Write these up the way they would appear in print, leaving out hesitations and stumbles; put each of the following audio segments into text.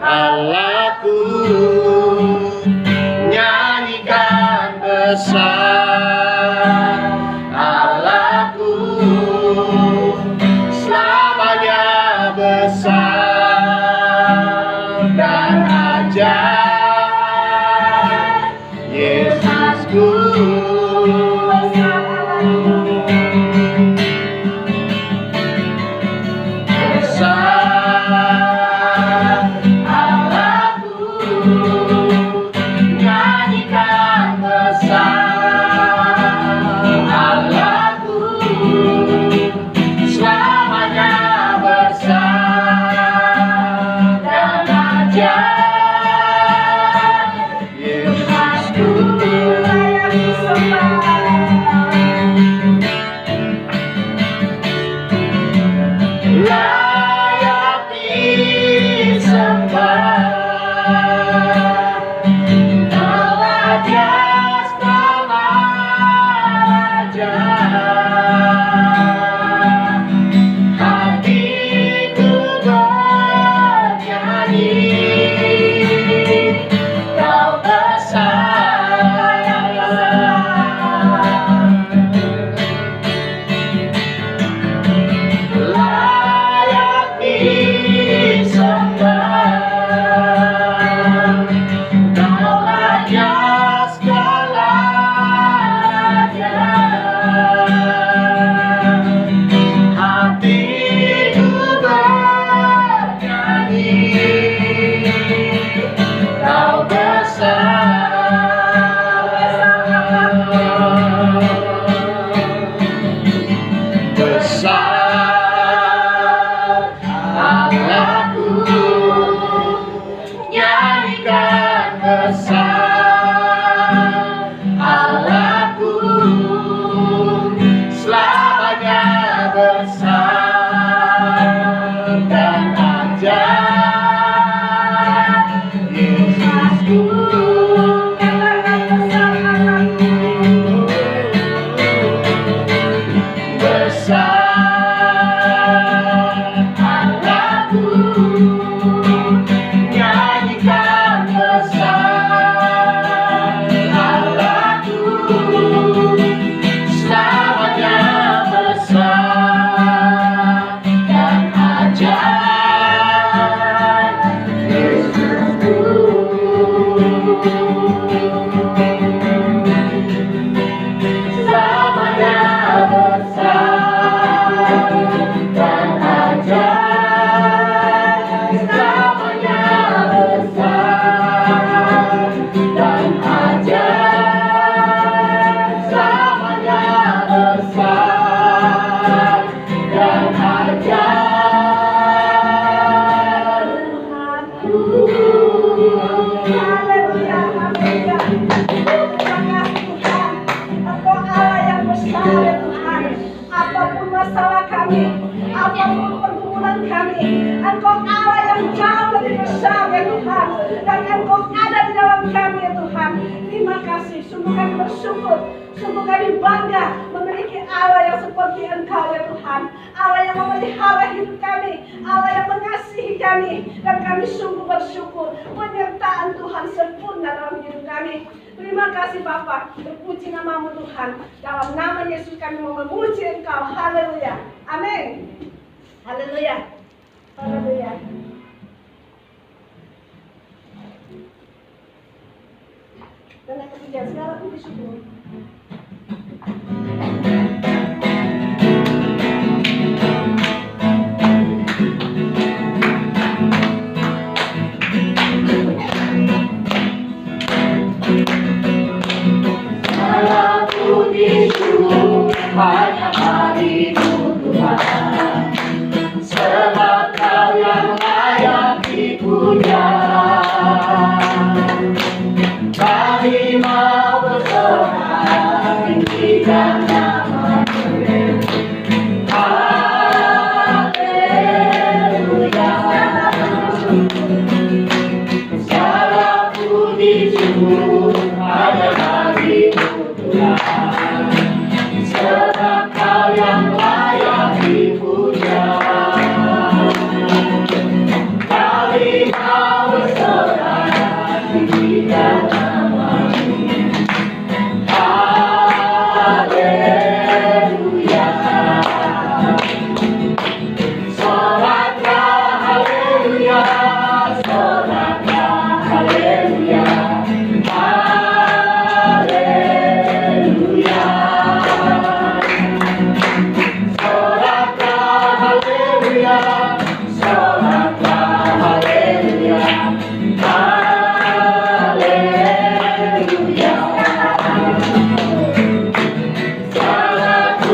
Allahku, nyanyikan besar Allahku, selamanya besar dan ajaib Yesusku. Sungguh kami bangga memiliki Allah yang seperti Engkau ya Tuhan. Allah yang memelihara hidup kami, Allah yang mengasihi kami, dan kami sungguh bersyukur penyertaan Tuhan sempurna dalam hidup kami. Terima kasih Bapa, berpuji nama-Mu Tuhan. Dalam nama Yesus kami mau memuji Engkau. Haleluya. Amin. Haleluya. Haleluya. Dan yang ketiga, sekarang puji syukur. Segala puji syukur hanya bagi-Mu Tuhan, sebab Kau yang layak dipuja. Kami mau berserah tinggikan nama-Mu. Haleluya. Segala puji syukur hanya bagi-Mu Tuhan, sebab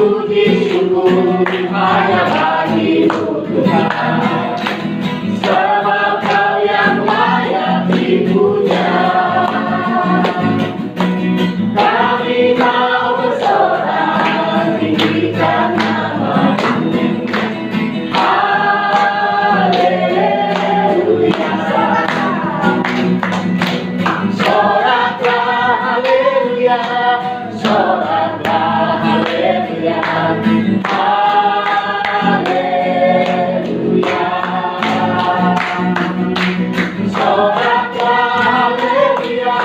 puji syukur hanya bagimu Tuhan, sebab Kau yang layak dipuja. Kami mau bersorak tinggikan nama-Mu. Haleluya. Soraklah haleluya, soraklah haleluya, haleluya. Soraklah haleluya,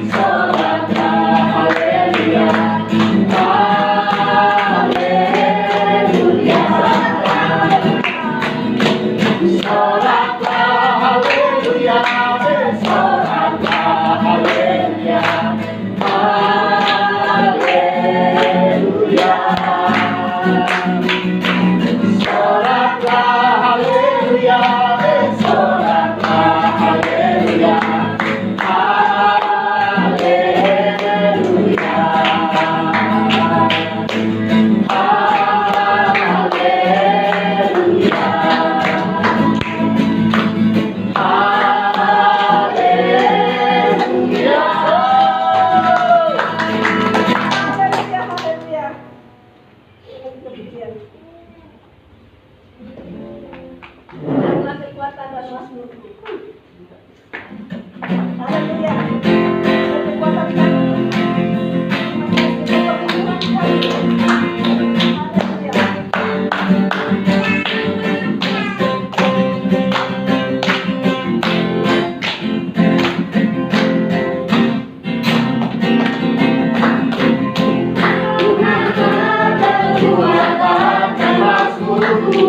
soraklah haleluya, haleluya. Soraklah haleluya, soraklah haleluya, haleluya. Soraklah haleluya, soraklah haleluya, haleluya, Haleluya, haleluya. Kepujian. Karena kekuatan dan Mazmurku. Haleluya. Kekuatan kami. Haleluya. Tuhan dan Mazmurku,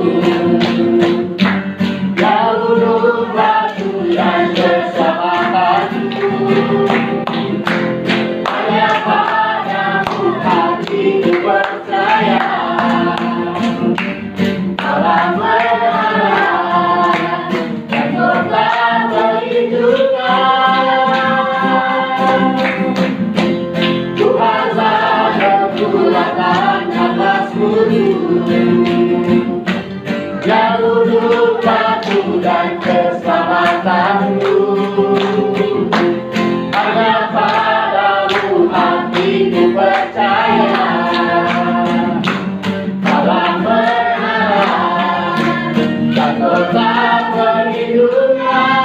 ya gunung batu dan keselamatanku, hanya padamu hatiku percaya. Allah berharap dan kota perlindungan. Tuhanlah kekuatan dan Mazmurku, yang gunung batu dan keselamatanku, hanya padamu hatiku percaya. Allah berharap dan kota perlindungan.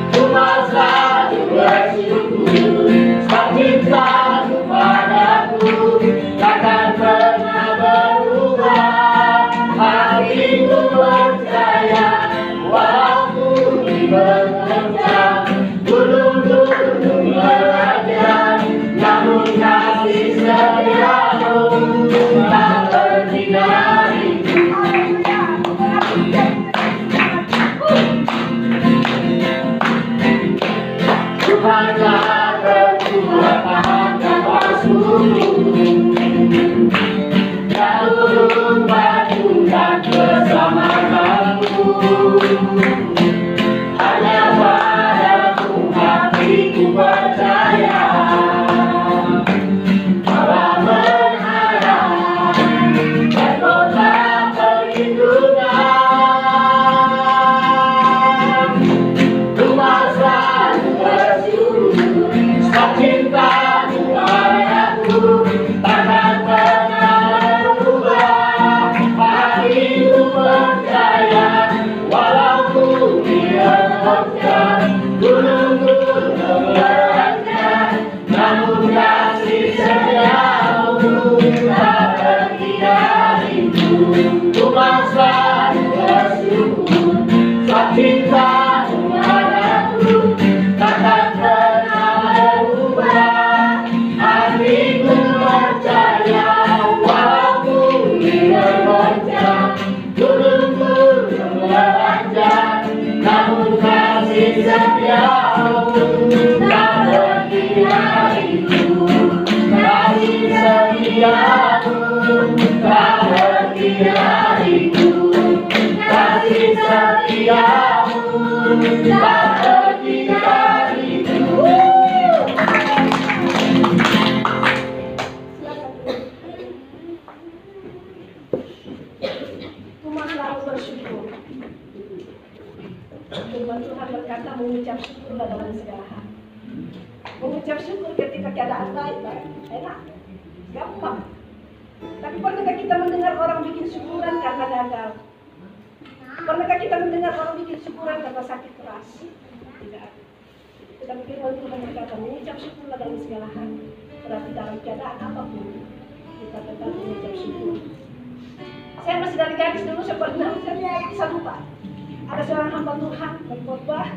Ku mau selalu bersyukur, sebab cintamu padaku takkan pernah berubah. Hatiku percaya, walaupun menerjang gunung-gunung merajang, namun kasih setiamu tak pergi dariku. Tuhanlah kekuatan dan Mazmurku, ya gunung batu dan keselamatanku, hanya padamu hatiku percaya. Allah berharap dan kota perlindungan. Ku mau selalu bersyukur, sebab cintamu padaku takkan pernah berubah. Hatiku percaya, walaupun diterjang gunung-gunung merajang, namun kasih setiamu tak pergi dariku. Ku mau selalu bersyukur, sebab cintamu padaku takkan pernah berubah. Hatiku percaya, walaupun diterjang gunung-gunung merajang, namun kasih setiamu tak pergi dariku. Kasih setiamu tak pergi dariku. Kasih setiamu tak pergi dariku. mengucap syukur dalam segala hal. Mengucap syukur ketika keadaan baik, enak, gampang. Tapi pernahkah kita mendengar orang bikin syukuran karena gagal? Pernahkah kita mendengar orang bikin syukuran karena sakit keras? Tidak. Tetapi firman Tuhan berkata, mengucap syukurlah dalam segala hal. Berarti dalam keadaan apapun, kita tetap mengucap syukur. Saya masih dari gadis dulu, saya bisa lupa. Ada seorang hamba Tuhan berkhotbah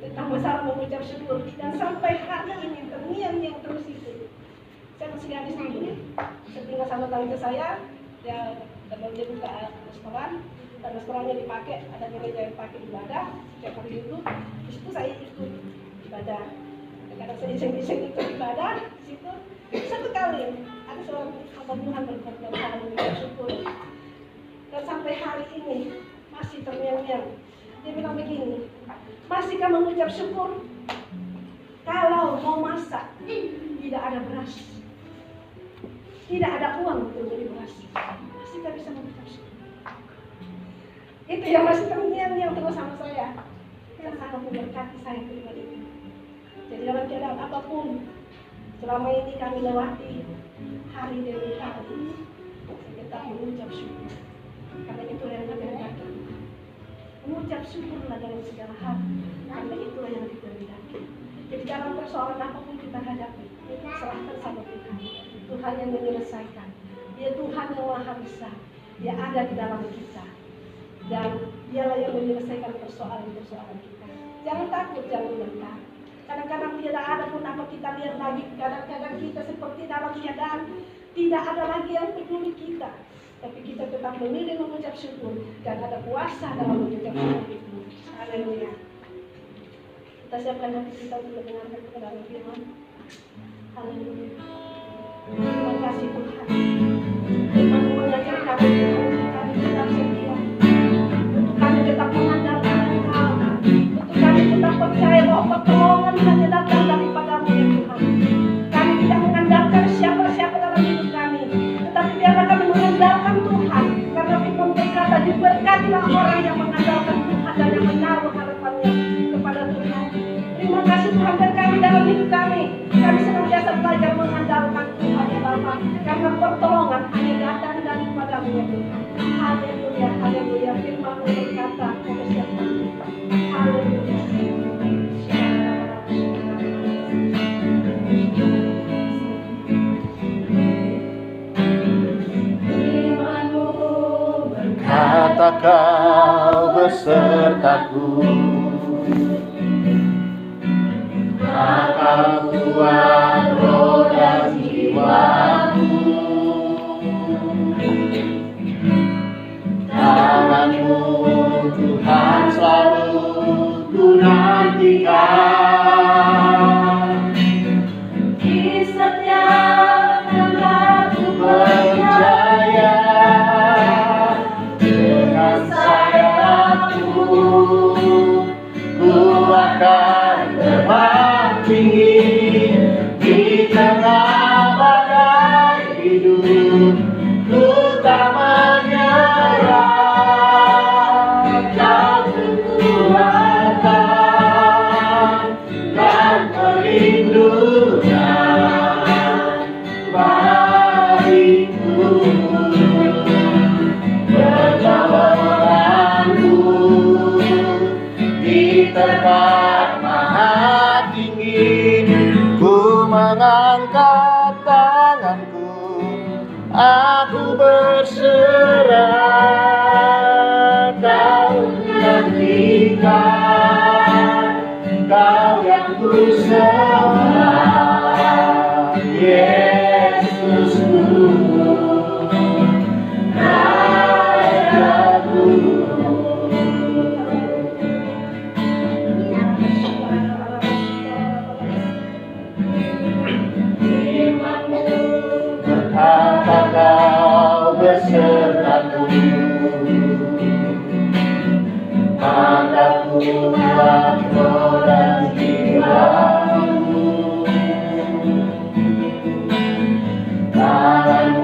tentang masalah mengucap syukur. Dan sampai hari ini terngiang-ngiang terus itu. Saya masih gadis dulu. Saya tinggal sama tante saya, dia buka restoran. Dan restorannya dipakai, ada gereja yang pakai ibadah setiap hari itu. Di situ saya ikut ibadah. Kadang saya iseng-iseng ikut ibadah di situ. Satu kali ada seorang hamba Tuhan berkhotbah tentang mengucap syukur. Dan sampai hari ini masih terngiang-ngiang. Dia bilang begini, masihkah mengucap syukur kalau mau masak tidak ada beras, tidak ada uang untuk beli beras, masihkah bisa mengucap syukur? Itu yang masih terngiang-ngiang terus sama saya. Dan sangat memberkati saya pribadi. Jadi dalam keadaan apapun, selama ini kami lewati hari demi hari, saya tetap mengucap syukur. Karena itu yang dikehendaki. Mengucap syukurlah dalam segala hal, karena itulah yang dikehendaki. Jadi dalam persoalan apapun kita hadapi, serahkan sama Tuhan. Tuhan yang menyelesaikan. Dia Tuhan yang Maha Besar. Dia ada di dalam kita. Dan dialah yang menyelesaikan persoalan-persoalan kita. Jangan takut, jangan gentar. Kadang-kadang tidak ada pun apa kita lihat lagi. Kadang-kadang kita seperti dalam keadaan tidak ada lagi yang peduli kita. Tapi kita tetap memilih mengucap syukur dan ada kuasa dalam mengucap syukur itu. Haleluya. Kita siapkan hati kita untuk mendengarkan kebenaran firman. Haleluya. Terima kasih Tuhan. Tuhan mengajar kami untuk kami tetap setia. Untuk kami tetap mengandalkan Engkau. Untuk kami tetap percaya bahwa pertolongan hanya datang daripada-Mu ya Tuhan. Kami tidak mengandalkan siapa-siapa dalam hidup kami, tetapi biarlah kami mengandalkan Tuhan. Karena firman berkata, diberkatilah orang yang mengandalkan Tuhan dan yang menaruh harapannya kepada Tuhan. Terima kasih Tuhan berkati dalam hidup kami. Kami senantiasa belajar mengandalkan Tuhan ya Bapa. Karena pertolongan hanya datang daripada-Mu ya Tuhan. Haleluya, haleluya. Firman-Mu berkata, kami siapkan. Haleluya. Kata Kau besertaku, Kau kuat roh dan jiwaku. Tangan-Mu Tuhan selalu ku nantikan. Di setiap langkah ku percaya. Ku akan terbang tinggi di tengah badai hidup. Ku tak menyerah. Kau kekuatan dan perlindungan bagiku. Di tempat maha tinggi, ku mengangkat tanganku, aku berserah. Kau nantikan, Kau yang ku sembah, Yesusku, Rajaku. Kata Kau besertaku, mataku kuat roh dan jiwaku. Tangan-Mu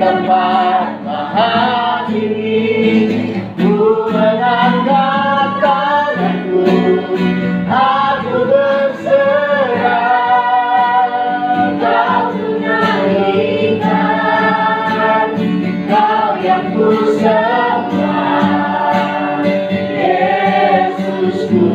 tempat mahal ini, ku mengangkat tanganku, aku berserah. Kau menyanyikan, Kau yang ku sembah, Yesusku.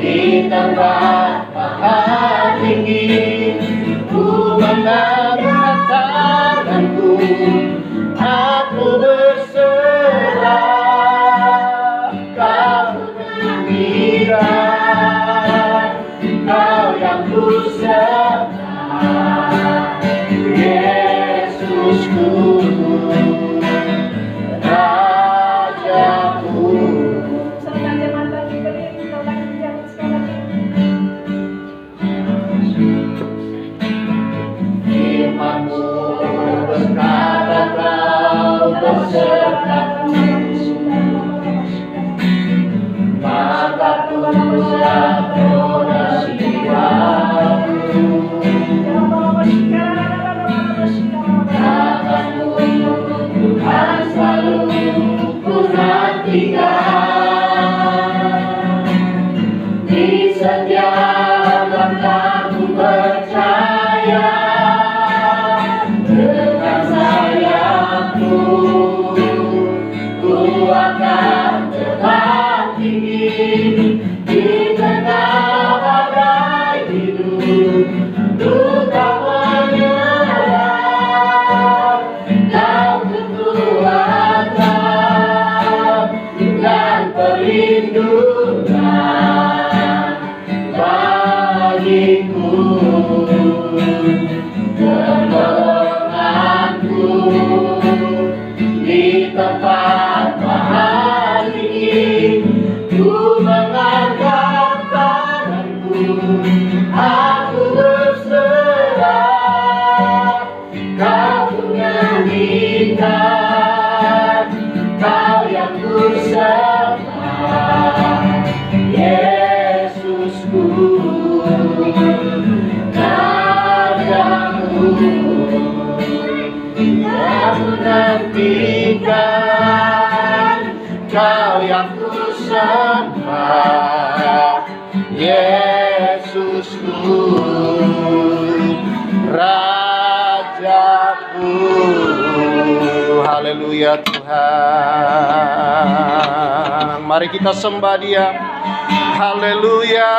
Di tempat mahal tinggi, ku mengangkat tanganku, aku berserah. Kau menyanyikan, Kau yang ku sembah, Yesusku, Rajaku. Firman-Mu berkata, Kau besertaku, maka ku sejahtera jiwaku. Tangan-Mu Tuhan selalu ku nantikan, di setiap langkahku percaya. Dengan sayapku ku akan terbang tinggi di tengah badai hidup. Ku tak menyerah, Kau kekuatan dan perlindungan bagiku. Pertolonganku di tempat mahal ini, ku mengangkat tanganku, aku berserah. Kau menyanyikan, Kau yang ku sembah, Yesusku, Rajaku. Aku nantikan, Kau yang ku sembah, Yesusku, Rajaku. Haleluya Tuhan. Mari kita sembah Dia. Haleluya.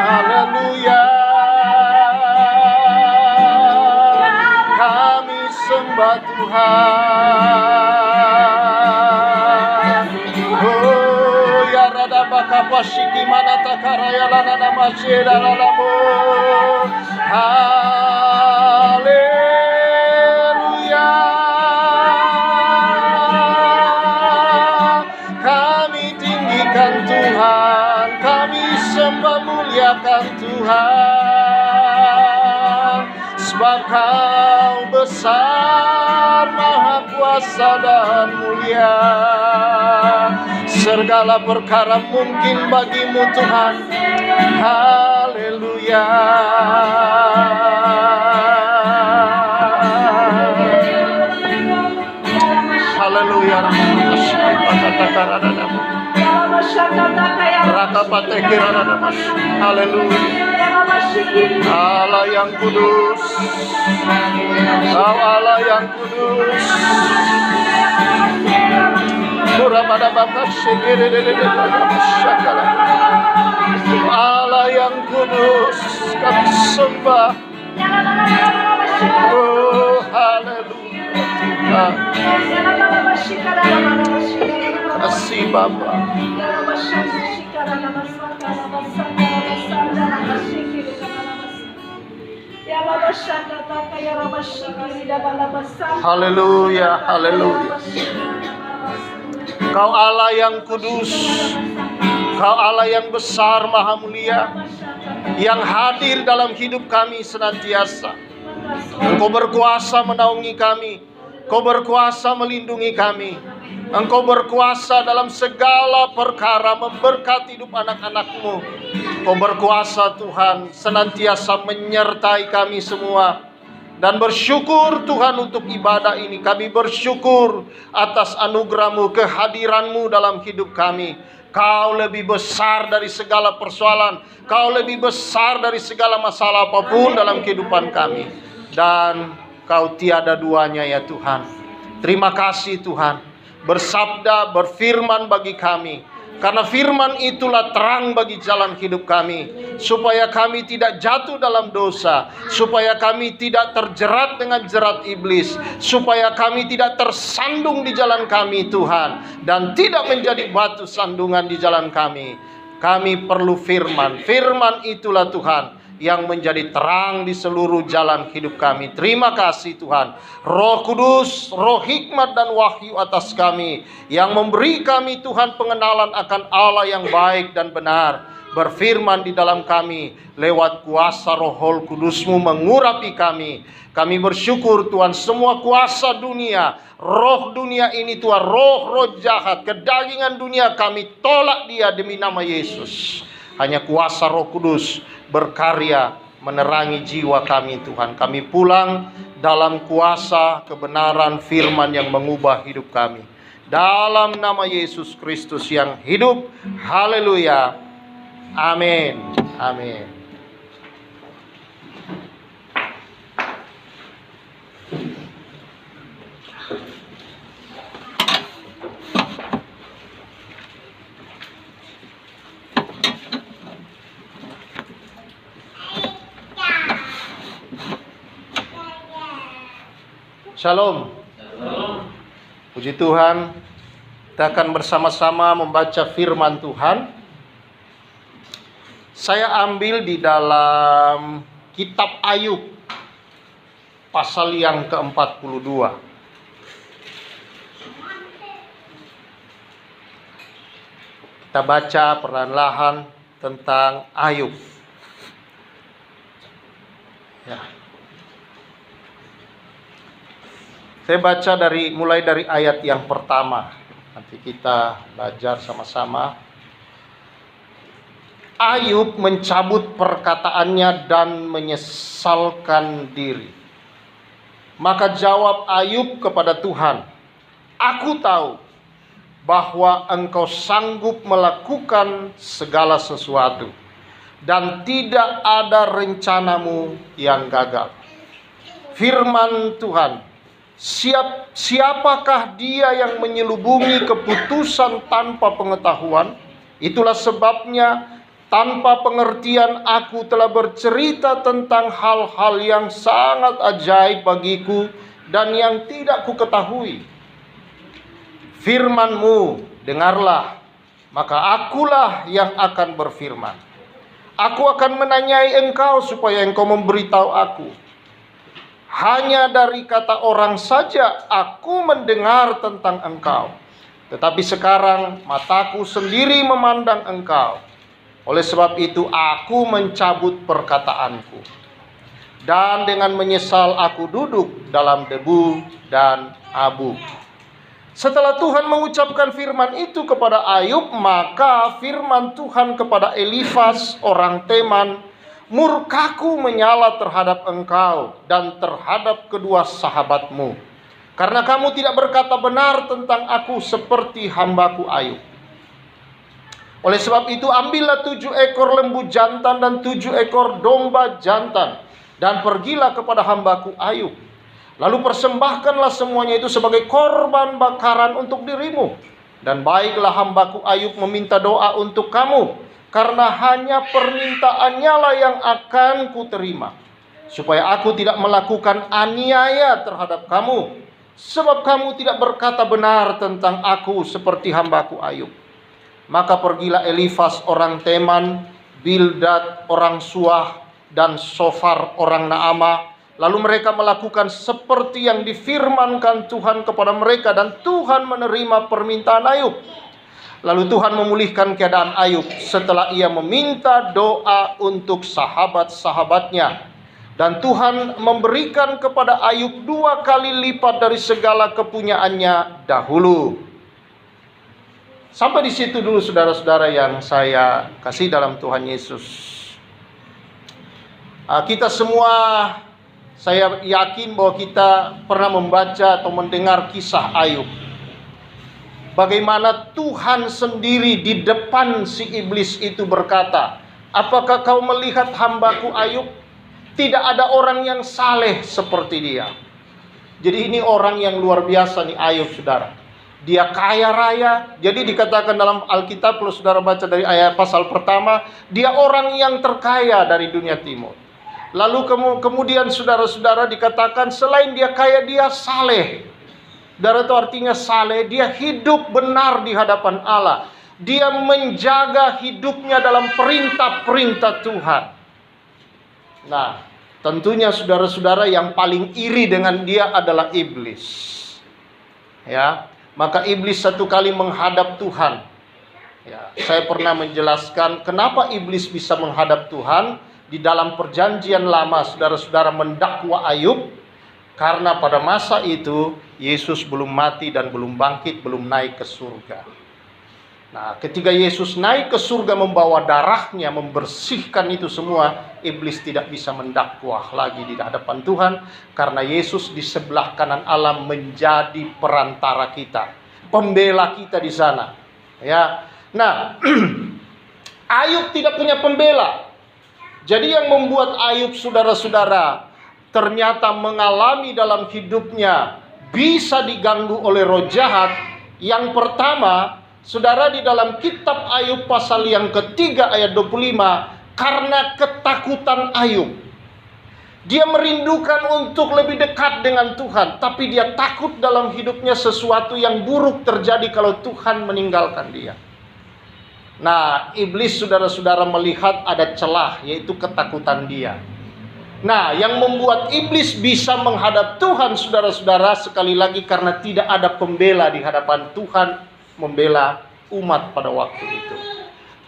Haleluya. Kami sembah Tuhan. Oh ya rada baka pasiki mana takaraya lana nama shira lalamu. Haleluya. Kami tinggikan Tuhan, kami sembah muliakan Tuhan, sebab Kau besar, maha kuasa dan mulia. Segala perkara mungkin bagimu Tuhan. Haleluya. Haleluya. Haleluya. Allah yang kudus, Kau Allah yang kudus. Allah yang kudus, kami sembah. Oh haleluya Tuhan. Kasih Bapa. Haleluya, haleluya. Kau Allah yang kudus, Kau Allah yang besar, maha mulia, yang hadir dalam hidup kami senantiasa. Engkau berkuasa menaungi kami, Kau berkuasa melindungi kami, Engkau berkuasa dalam segala perkara memberkati hidup anak-anak-Mu. Kau berkuasa Tuhan senantiasa menyertai kami semua. Dan bersyukur Tuhan untuk ibadah ini. Kami bersyukur atas anugerah-Mu, kehadiran-Mu dalam hidup kami. Kau lebih besar dari segala persoalan. Kau lebih besar dari segala masalah apapun dalam kehidupan kami. Dan Kau tiada duanya ya Tuhan. Terima kasih Tuhan. Bersabda, berfirman bagi kami. Karena firman itulah terang bagi jalan hidup kami. Supaya kami tidak jatuh dalam dosa. Supaya kami tidak terjerat dengan jerat iblis. Supaya kami tidak tersandung di jalan kami Tuhan. Dan tidak menjadi batu sandungan di jalan kami. Kami perlu firman. Firman itulah Tuhan yang menjadi terang di seluruh jalan hidup kami. Terima kasih Tuhan. Roh Kudus, roh hikmat dan wahyu atas kami, yang memberi kami Tuhan pengenalan akan Allah yang baik dan benar. Berfirman di dalam kami, lewat kuasa roh Kudus-Mu mengurapi kami. Kami bersyukur Tuhan, semua kuasa dunia, roh dunia ini Tuhan, roh-roh jahat, kedagingan dunia, kami tolak dia demi nama Yesus. Hanya kuasa Roh Kudus berkarya menerangi jiwa kami Tuhan. Kami pulang dalam kuasa kebenaran firman yang mengubah hidup kami. Dalam nama Yesus Kristus yang hidup. Haleluya. Amin. Amin. Shalom. Puji Tuhan, kita akan bersama-sama membaca firman Tuhan. Saya ambil di dalam kitab Ayub, pasal yang ke-42. Kita baca perlahan-lahan tentang Ayub. Ya. Saya baca mulai dari ayat yang pertama. Nanti kita belajar sama-sama. Ayub mencabut perkataannya dan menyesalkan diri. Maka jawab Ayub kepada Tuhan, "Aku tahu bahwa Engkau sanggup melakukan segala sesuatu, dan tidak ada rencanamu yang gagal." Firman Tuhan, siapakah dia yang menyelubungi keputusan tanpa pengetahuan? Itulah sebabnya tanpa pengertian aku telah bercerita tentang hal-hal yang sangat ajaib bagiku dan yang tidak kuketahui. Firman-Mu dengarlah, maka akulah yang akan berfirman. Aku akan menanyai Engkau supaya Engkau memberitahu aku. Hanya dari kata orang saja aku mendengar tentang Engkau. Tetapi sekarang mataku sendiri memandang Engkau. Oleh sebab itu aku mencabut perkataanku. Dan dengan menyesal aku duduk dalam debu dan abu. Setelah Tuhan mengucapkan firman itu kepada Ayub, maka firman Tuhan kepada Elifas orang Teman, "Murkaku menyala terhadap engkau dan terhadap kedua sahabatmu, karena kamu tidak berkata benar tentang aku seperti hambaku Ayub. Oleh sebab itu ambillah 7 ekor lembu jantan dan 7 ekor domba jantan, dan pergilah kepada hambaku Ayub. Lalu persembahkanlah semuanya itu sebagai korban bakaran untuk dirimu. Dan baiklah hambaku Ayub meminta doa untuk kamu, karena hanya permintaannya lah yang akan kuterima, supaya aku tidak melakukan aniaya terhadap kamu, sebab kamu tidak berkata benar tentang aku seperti hambaku Ayub." Maka pergilah Elifas orang Teman, Bildad orang Suah, dan Sofar orang Naamah. Lalu mereka melakukan seperti yang difirmankan Tuhan kepada mereka, dan Tuhan menerima permintaan Ayub. Lalu Tuhan memulihkan keadaan Ayub setelah ia meminta doa untuk sahabat-sahabatnya. Dan Tuhan memberikan kepada Ayub 2 kali lipat dari segala kepunyaannya dahulu. Sampai di situ dulu saudara-saudara yang saya kasih dalam Tuhan Yesus. Kita semua, saya yakin bahwa kita pernah membaca atau mendengar kisah Ayub. Bagaimana Tuhan sendiri di depan si iblis itu berkata, "Apakah kau melihat hambaku Ayub? Tidak ada orang yang saleh seperti dia." Jadi ini orang yang luar biasa nih Ayub, saudara. Dia kaya raya. Jadi dikatakan dalam Alkitab, kalau saudara baca dari ayat pasal pertama, dia orang yang terkaya dari dunia timur. Lalu kemudian saudara-saudara dikatakan selain dia kaya, dia saleh. Saudara, itu artinya saleh, dia hidup benar di hadapan Allah. Dia menjaga hidupnya dalam perintah-perintah Tuhan. Nah, tentunya saudara-saudara yang paling iri dengan dia adalah iblis. Ya, maka iblis satu kali menghadap Tuhan. Ya, saya pernah menjelaskan kenapa iblis bisa menghadap Tuhan di dalam perjanjian lama, saudara-saudara, mendakwa Ayub. Karena pada masa itu Yesus belum mati dan belum bangkit, belum naik ke surga. Nah, ketika Yesus naik ke surga membawa darahnya, membersihkan itu semua, iblis tidak bisa mendakwah lagi di hadapan Tuhan. Karena Yesus di sebelah kanan Allah menjadi perantara kita, pembela kita di sana. Ya, nah, Ayub tidak punya pembela. Jadi yang membuat Ayub, saudara-saudara, ternyata mengalami dalam hidupnya bisa diganggu oleh roh jahat. Yang pertama, saudara, di dalam kitab Ayub pasal yang ketiga ayat 25, karena ketakutan Ayub. Dia merindukan untuk lebih dekat dengan Tuhan, tapi dia takut dalam hidupnya sesuatu yang buruk terjadi kalau Tuhan meninggalkan dia. Nah, iblis, saudara-saudara, melihat ada celah, yaitu ketakutan dia. Nah, yang membuat iblis bisa menghadap Tuhan, saudara-saudara, sekali lagi karena tidak ada pembela di hadapan Tuhan membela umat pada waktu itu.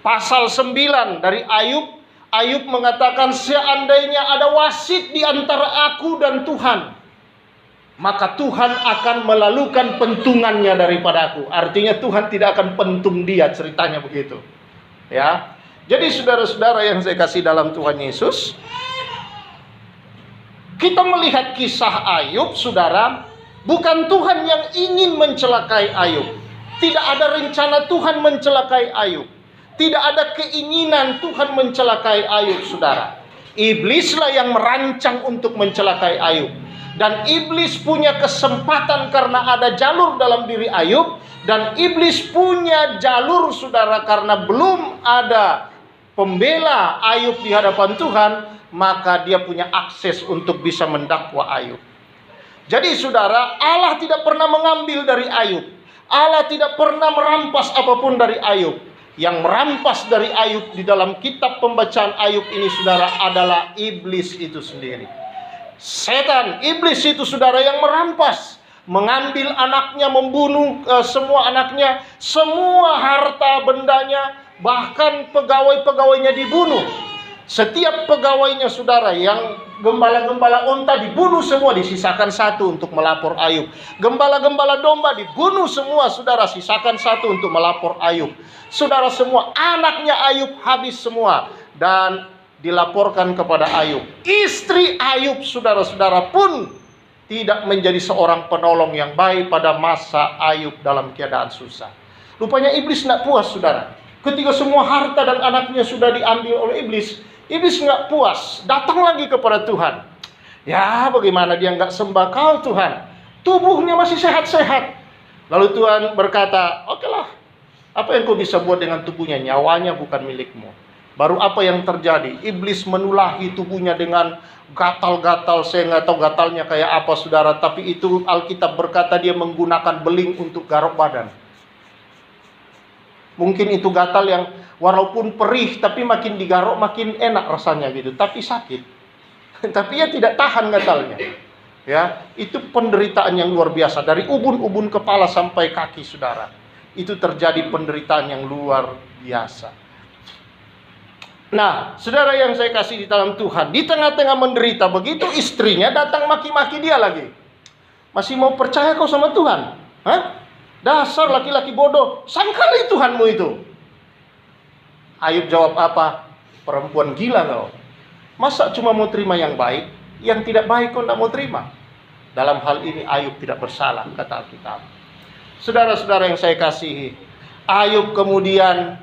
Pasal 9 dari Ayub, Ayub mengatakan, seandainya ada wasit di antara aku dan Tuhan, maka Tuhan akan melalukan pentungannya daripada aku. Artinya Tuhan tidak akan pentung dia, ceritanya begitu. Ya. Jadi saudara-saudara yang saya kasih dalam Tuhan Yesus, kita melihat kisah Ayub, saudara, bukan Tuhan yang ingin mencelakai Ayub. Tidak ada rencana Tuhan mencelakai Ayub. Tidak ada keinginan Tuhan mencelakai Ayub, saudara. Iblislah yang merancang untuk mencelakai Ayub. Dan iblis punya kesempatan karena ada jalur dalam diri Ayub. Dan iblis punya jalur, saudara, karena belum ada pembela Ayub di hadapan Tuhan, maka dia punya akses untuk bisa mendakwa Ayub. Jadi saudara, Allah tidak pernah mengambil dari Ayub. Allah tidak pernah merampas apapun dari Ayub. Yang merampas dari Ayub di dalam kitab pembacaan Ayub ini, saudara, adalah iblis itu sendiri. Setan, iblis itu, saudara, yang merampas, mengambil anaknya, membunuh semua anaknya, semua harta bendanya, bahkan pegawai-pegawainya dibunuh. Setiap pegawainya, saudara, yang gembala-gembala onta dibunuh semua, disisakan satu untuk melapor Ayub. Gembala-gembala domba dibunuh semua, saudara, sisakan satu untuk melapor Ayub. Saudara, semua anaknya Ayub habis semua dan dilaporkan kepada Ayub. Istri Ayub, saudara-saudara, pun tidak menjadi seorang penolong yang baik pada masa Ayub dalam keadaan susah. Rupanya iblis tidak puas, saudara. Ketika semua harta dan anaknya sudah diambil oleh iblis, iblis nggak puas, datang lagi kepada Tuhan. Ya, bagaimana dia nggak sembah kau, Tuhan? Tubuhnya masih sehat-sehat. Lalu Tuhan berkata, oke lah, apa yang kau bisa buat dengan tubuhnya? Nyawanya bukan milikmu. Baru apa yang terjadi? Iblis menulahi tubuhnya dengan gatal-gatal. Saya nggak tahu gatalnya kayak apa, saudara. Tapi itu Alkitab berkata dia menggunakan beling untuk garuk badan. Mungkin itu gatal yang walaupun perih tapi makin digaruk makin enak rasanya gitu, tapi sakit. Tapi ia tidak tahan gatalnya. Ya, itu penderitaan yang luar biasa dari ubun-ubun kepala sampai kaki, saudara. Itu terjadi penderitaan yang luar biasa. Nah, saudara yang saya kasih di dalam Tuhan, di tengah-tengah menderita begitu, istrinya datang maki-maki dia lagi. Masih mau percaya kau sama Tuhan? Hah? Dasar laki-laki bodoh, sangkali Tuhanmu itu. Ayub jawab apa? Perempuan gila kau. Masa cuma mau terima yang baik, yang tidak baik kau tidak mau terima? Dalam hal ini Ayub tidak bersalah, kata Alkitab. Saudara-saudara yang saya kasihi, Ayub kemudian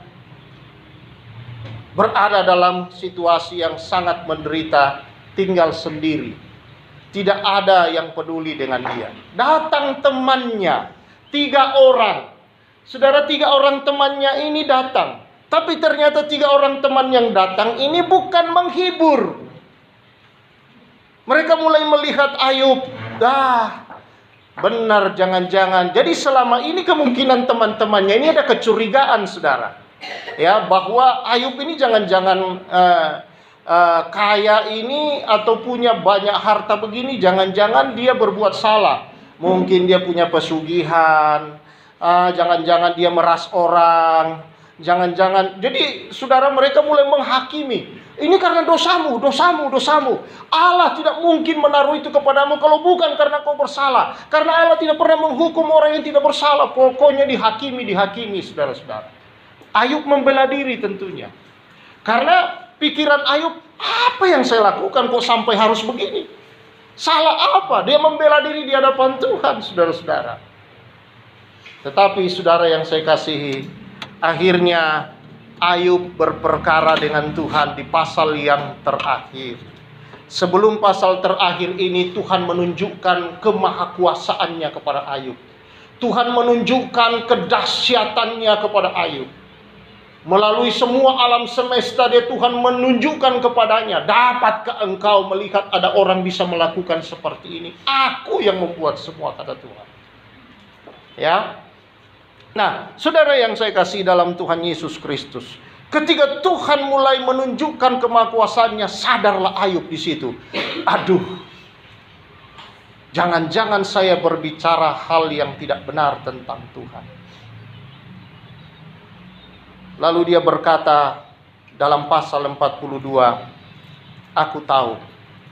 berada dalam situasi yang sangat menderita, tinggal sendiri. Tidak ada yang peduli dengan dia. Datang temannya, 3 orang. Saudara, 3 orang temannya ini datang. Tapi ternyata 3 orang teman yang datang ini bukan menghibur. Mereka mulai melihat Ayub. Benar, jangan-jangan. Jadi selama ini kemungkinan teman-temannya ini ada kecurigaan, saudara. Ya, bahwa Ayub ini jangan-jangan kaya ini atau punya banyak harta begini, jangan-jangan dia berbuat salah. Mungkin dia punya pesugihan, jangan-jangan dia meras orang, jangan-jangan. Jadi saudara, mereka mulai menghakimi. Ini karena dosamu. Allah tidak mungkin menaruh itu kepadamu kalau bukan karena kau bersalah. Karena Allah tidak pernah menghukum orang yang tidak bersalah. Pokoknya dihakimi, saudara-saudara. Ayub membela diri tentunya. Karena pikiran Ayub, apa yang saya lakukan kok sampai harus begini? Salah apa? Dia membela diri di hadapan Tuhan, saudara-saudara. Tetapi saudara yang saya kasihi, akhirnya Ayub berperkara dengan Tuhan di pasal yang terakhir. Sebelum pasal terakhir ini, Tuhan menunjukkan kemahakuasaannya kepada Ayub. Tuhan menunjukkan kedahsyatannya kepada Ayub. Melalui semua alam semesta, Tuhan menunjukkan kepadanya, dapatkah engkau melihat ada orang bisa melakukan seperti ini? Aku yang membuat semua, kata Tuhan. Ya. Nah, saudara yang saya kasih dalam Tuhan Yesus Kristus, ketika Tuhan mulai menunjukkan kemahakuasaannya, sadarlah Ayub di situ. Aduh, jangan-jangan saya berbicara hal yang tidak benar tentang Tuhan. Lalu dia berkata dalam pasal 42, aku tahu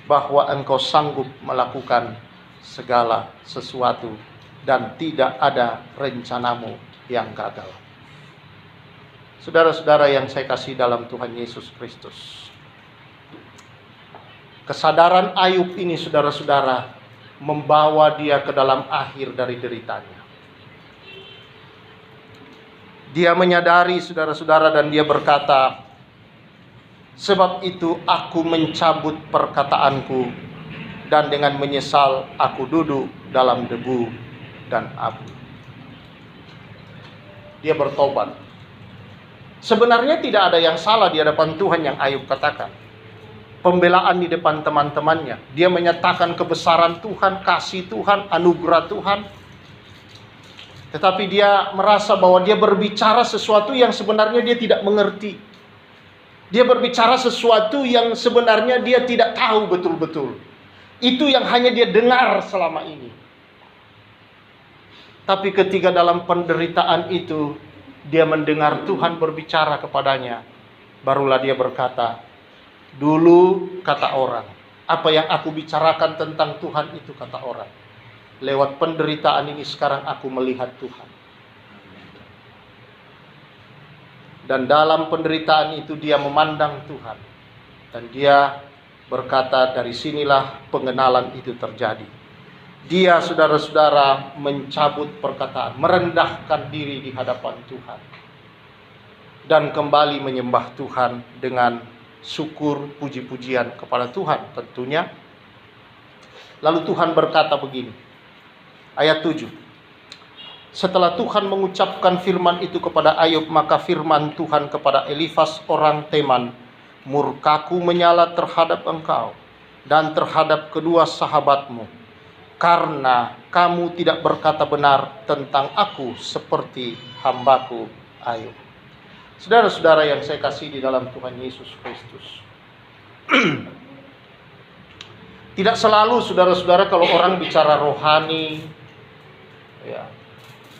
bahwa engkau sanggup melakukan segala sesuatu dan tidak ada rencanamu yang gagal. Saudara-saudara yang saya kasih dalam Tuhan Yesus Kristus, kesadaran Ayub ini, saudara-saudara, membawa dia ke dalam akhir dari deritanya. Dia menyadari, saudara-saudara, dan dia berkata, sebab itu aku mencabut perkataanku, dan dengan menyesal aku duduk dalam debu dan abu. Dia bertobat. Sebenarnya tidak ada yang salah di hadapan Tuhan yang Ayub katakan. Pembelaan di depan teman-temannya. Dia menyatakan kebesaran Tuhan, kasih Tuhan, anugerah Tuhan. Tetapi dia merasa bahwa dia berbicara sesuatu yang sebenarnya dia tidak mengerti. Dia berbicara sesuatu yang sebenarnya dia tidak tahu betul-betul. Itu yang hanya dia dengar selama ini. Tapi ketika dalam penderitaan itu, dia mendengar Tuhan berbicara kepadanya, barulah dia berkata, dulu kata orang, apa yang aku bicarakan tentang Tuhan itu kata orang. Lewat penderitaan ini sekarang aku melihat Tuhan. Dan dalam penderitaan itu dia memandang Tuhan. Dan dia berkata, dari sinilah pengenalan itu terjadi. Dia, saudara-saudara, mencabut perkataan, merendahkan diri di hadapan Tuhan. Dan kembali menyembah Tuhan dengan syukur, puji-pujian kepada Tuhan tentunya. Lalu Tuhan berkata begini, ayat 7. Setelah Tuhan mengucapkan firman itu kepada Ayub, maka firman Tuhan kepada Elifas orang Teman, murkaku menyala terhadap engkau dan terhadap kedua sahabatmu, karena kamu tidak berkata benar tentang aku seperti hambaku Ayub. Saudara-saudara yang saya kasih di dalam Tuhan Yesus Kristus. Tidak selalu saudara-saudara kalau orang bicara rohani, ya,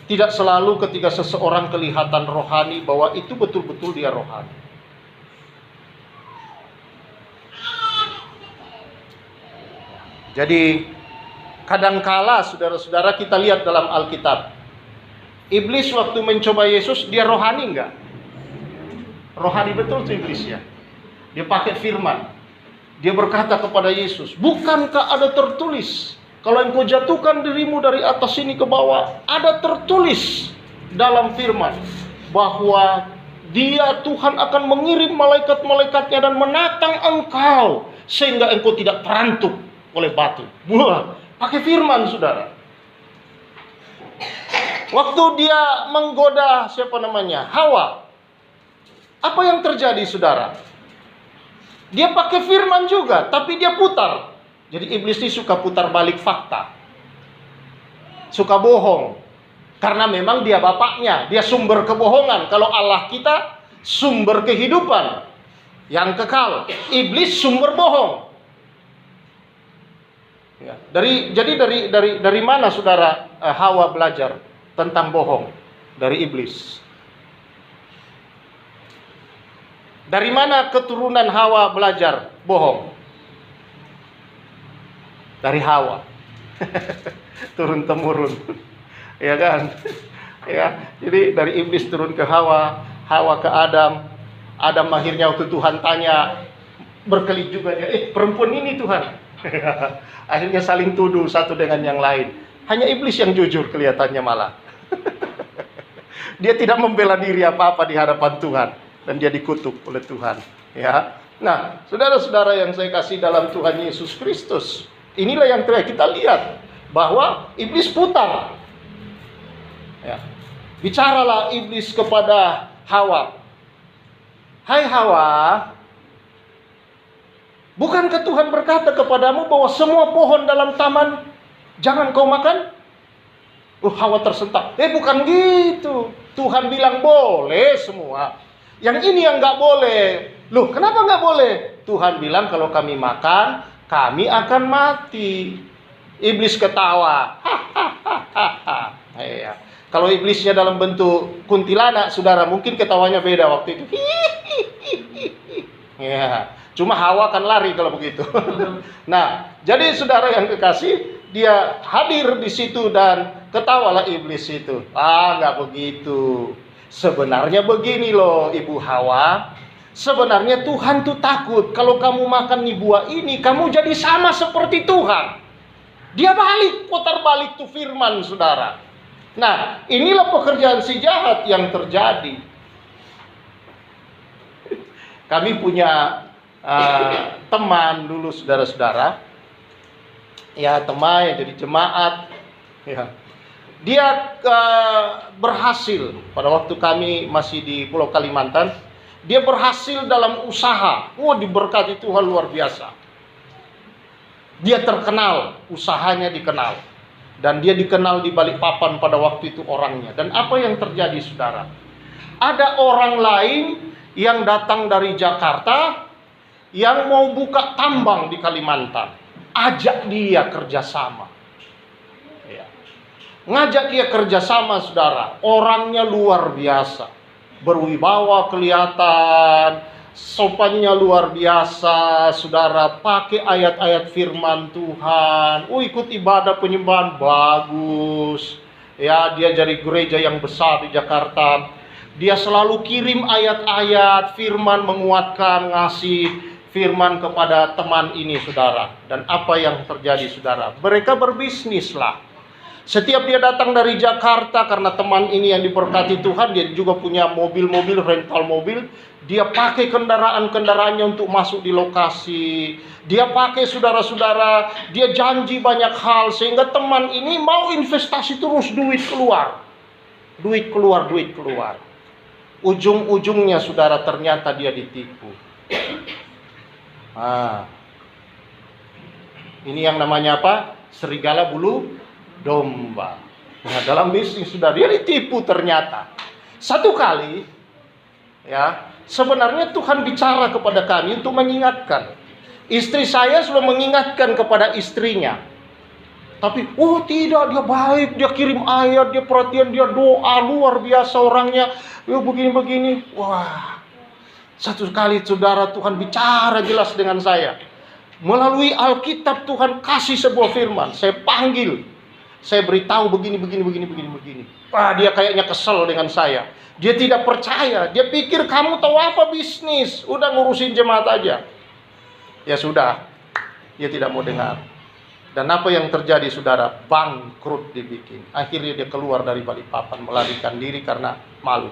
tidak selalu ketika seseorang kelihatan rohani bahwa itu betul-betul dia rohani. Jadi kadangkala saudara-saudara kita lihat dalam Alkitab, iblis waktu mencoba Yesus, dia rohani enggak? Rohani betul tuh iblis ya. Dia pakai firman. Dia berkata kepada Yesus, bukankah ada tertulis, kalau engkau jatuhkan dirimu dari atas sini ke bawah, ada tertulis dalam firman bahwa dia Tuhan akan mengirim malaikat-malaikatnya dan menatang engkau sehingga engkau tidak terantuk oleh batu. Wah, pakai firman saudara. Waktu dia menggoda Hawa, apa yang terjadi saudara? Dia pakai firman juga, tapi dia putar. Jadi iblis ini suka putar balik fakta, suka bohong, karena memang dia bapaknya, dia sumber kebohongan. Kalau Allah kita sumber kehidupan yang kekal, iblis sumber bohong. Ya, dari mana saudara Hawa belajar tentang bohong? Dari iblis. Dari mana keturunan Hawa belajar bohong? Dari Hawa. Turun temurun. Ya kan? Ya, jadi dari iblis turun ke Hawa, Hawa ke Adam. Adam akhirnya waktu Tuhan tanya, berkelit juga dia, perempuan ini Tuhan. Akhirnya saling tuduh satu dengan yang lain. Hanya iblis yang jujur kelihatannya malah. Dia tidak membela diri apa-apa di hadapan Tuhan, dan dia dikutuk oleh Tuhan. Ya. Nah, saudara-saudara yang saya kasih dalam Tuhan Yesus Kristus, inilah yang kita lihat bahwa iblis putar. Ya. Bicaralah iblis kepada Hawa. Hai Hawa, bukankah Tuhan berkata kepadamu bahwa semua pohon dalam taman jangan kau makan? Hawa tersentak. Bukan gitu. Tuhan bilang boleh semua. Yang ini yang nggak boleh. Loh, kenapa nggak boleh? Tuhan bilang kalau kami makan, kami akan mati. Iblis ketawa. Ya. Kalau iblisnya dalam bentuk kuntilanak, saudara, mungkin ketawanya beda waktu itu. Ya. Cuma Hawa kan lari kalau begitu. Nah, jadi saudara yang kekasih, dia hadir di situ dan ketawalah iblis itu. Nggak begitu. Sebenarnya begini loh Ibu Hawa. Sebenarnya Tuhan tuh takut kalau kamu makan nih buah ini, kamu jadi sama seperti Tuhan. Dia putar balik tuh firman saudara. Nah, inilah pekerjaan si jahat yang terjadi. Kami punya teman dulu saudara-saudara, ya teman yang jadi jemaat, ya. Dia berhasil pada waktu kami masih di Pulau Kalimantan, dia berhasil dalam usaha. Diberkati Tuhan luar biasa. Dia terkenal, usahanya dikenal, dan dia dikenal di Balikpapan pada waktu itu orangnya. Dan apa yang terjadi saudara? Ada orang lain yang datang dari Jakarta yang mau buka tambang di Kalimantan, ajak dia kerjasama. Ya. Ngajak dia kerjasama saudara, orangnya luar biasa, berwibawa kelihatan, sopannya luar biasa saudara, pakai ayat-ayat firman Tuhan, ikut ibadah penyembahan bagus. Ya, dia dari gereja yang besar di Jakarta. Dia selalu kirim ayat-ayat firman, menguatkan, ngasih firman kepada teman ini saudara. Dan apa yang terjadi saudara? Mereka berbisnis lah. Setiap dia datang dari Jakarta, karena teman ini yang diberkati Tuhan, dia juga punya mobil-mobil, rental mobil. Dia pakai kendaraan-kendaraannya untuk masuk di lokasi. Dia pakai saudara-saudara, dia janji banyak hal, sehingga teman ini mau investasi terus, duit keluar. Duit keluar, duit keluar. Ujung-ujungnya saudara ternyata dia ditipu. Ini yang namanya apa? Serigala bulu domba. Nah, dalam bisnis sudah dia ditipu ternyata. Satu kali Ya, sebenarnya Tuhan bicara kepada kami untuk mengingatkan. Istri saya sudah mengingatkan kepada istrinya. Tapi, oh tidak, dia baik, dia kirim ayat, dia perhatian, dia doa, luar biasa orangnya. Ya begini-begini. Wah, satu kali saudara Tuhan bicara jelas dengan saya. Melalui Alkitab Tuhan kasih sebuah firman. Saya panggil, saya beritahu begini. Wah, dia kayaknya kesel dengan saya. Dia tidak percaya, dia pikir kamu tahu apa bisnis. Udah ngurusin jemaat aja. Ya sudah, dia tidak mau dengar. Dan apa yang terjadi saudara? Bangkrut dibikin. Akhirnya dia keluar dari Balikpapan, melarikan diri karena malu.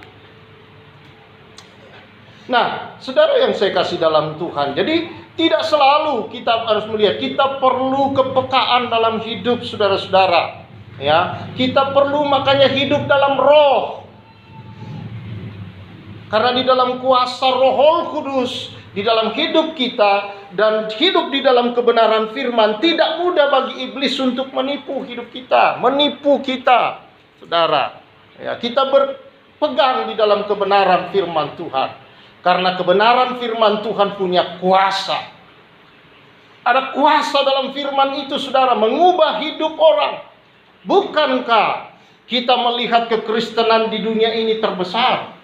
Nah, saudara yang saya kasih dalam Tuhan. Jadi tidak selalu kita harus melihat. Kita perlu kepekaan dalam hidup saudara-saudara. Ya, kita perlu makanya hidup dalam roh. Karena di dalam kuasa Roh Kudus, di dalam hidup kita dan hidup di dalam kebenaran firman, tidak mudah bagi iblis untuk menipu hidup kita, menipu kita, saudara. Ya, kita berpegang di dalam kebenaran firman Tuhan. Karena kebenaran firman Tuhan punya kuasa. Ada kuasa dalam firman itu, saudara, mengubah hidup orang. Bukankah kita melihat kekristenan di dunia ini terbesar?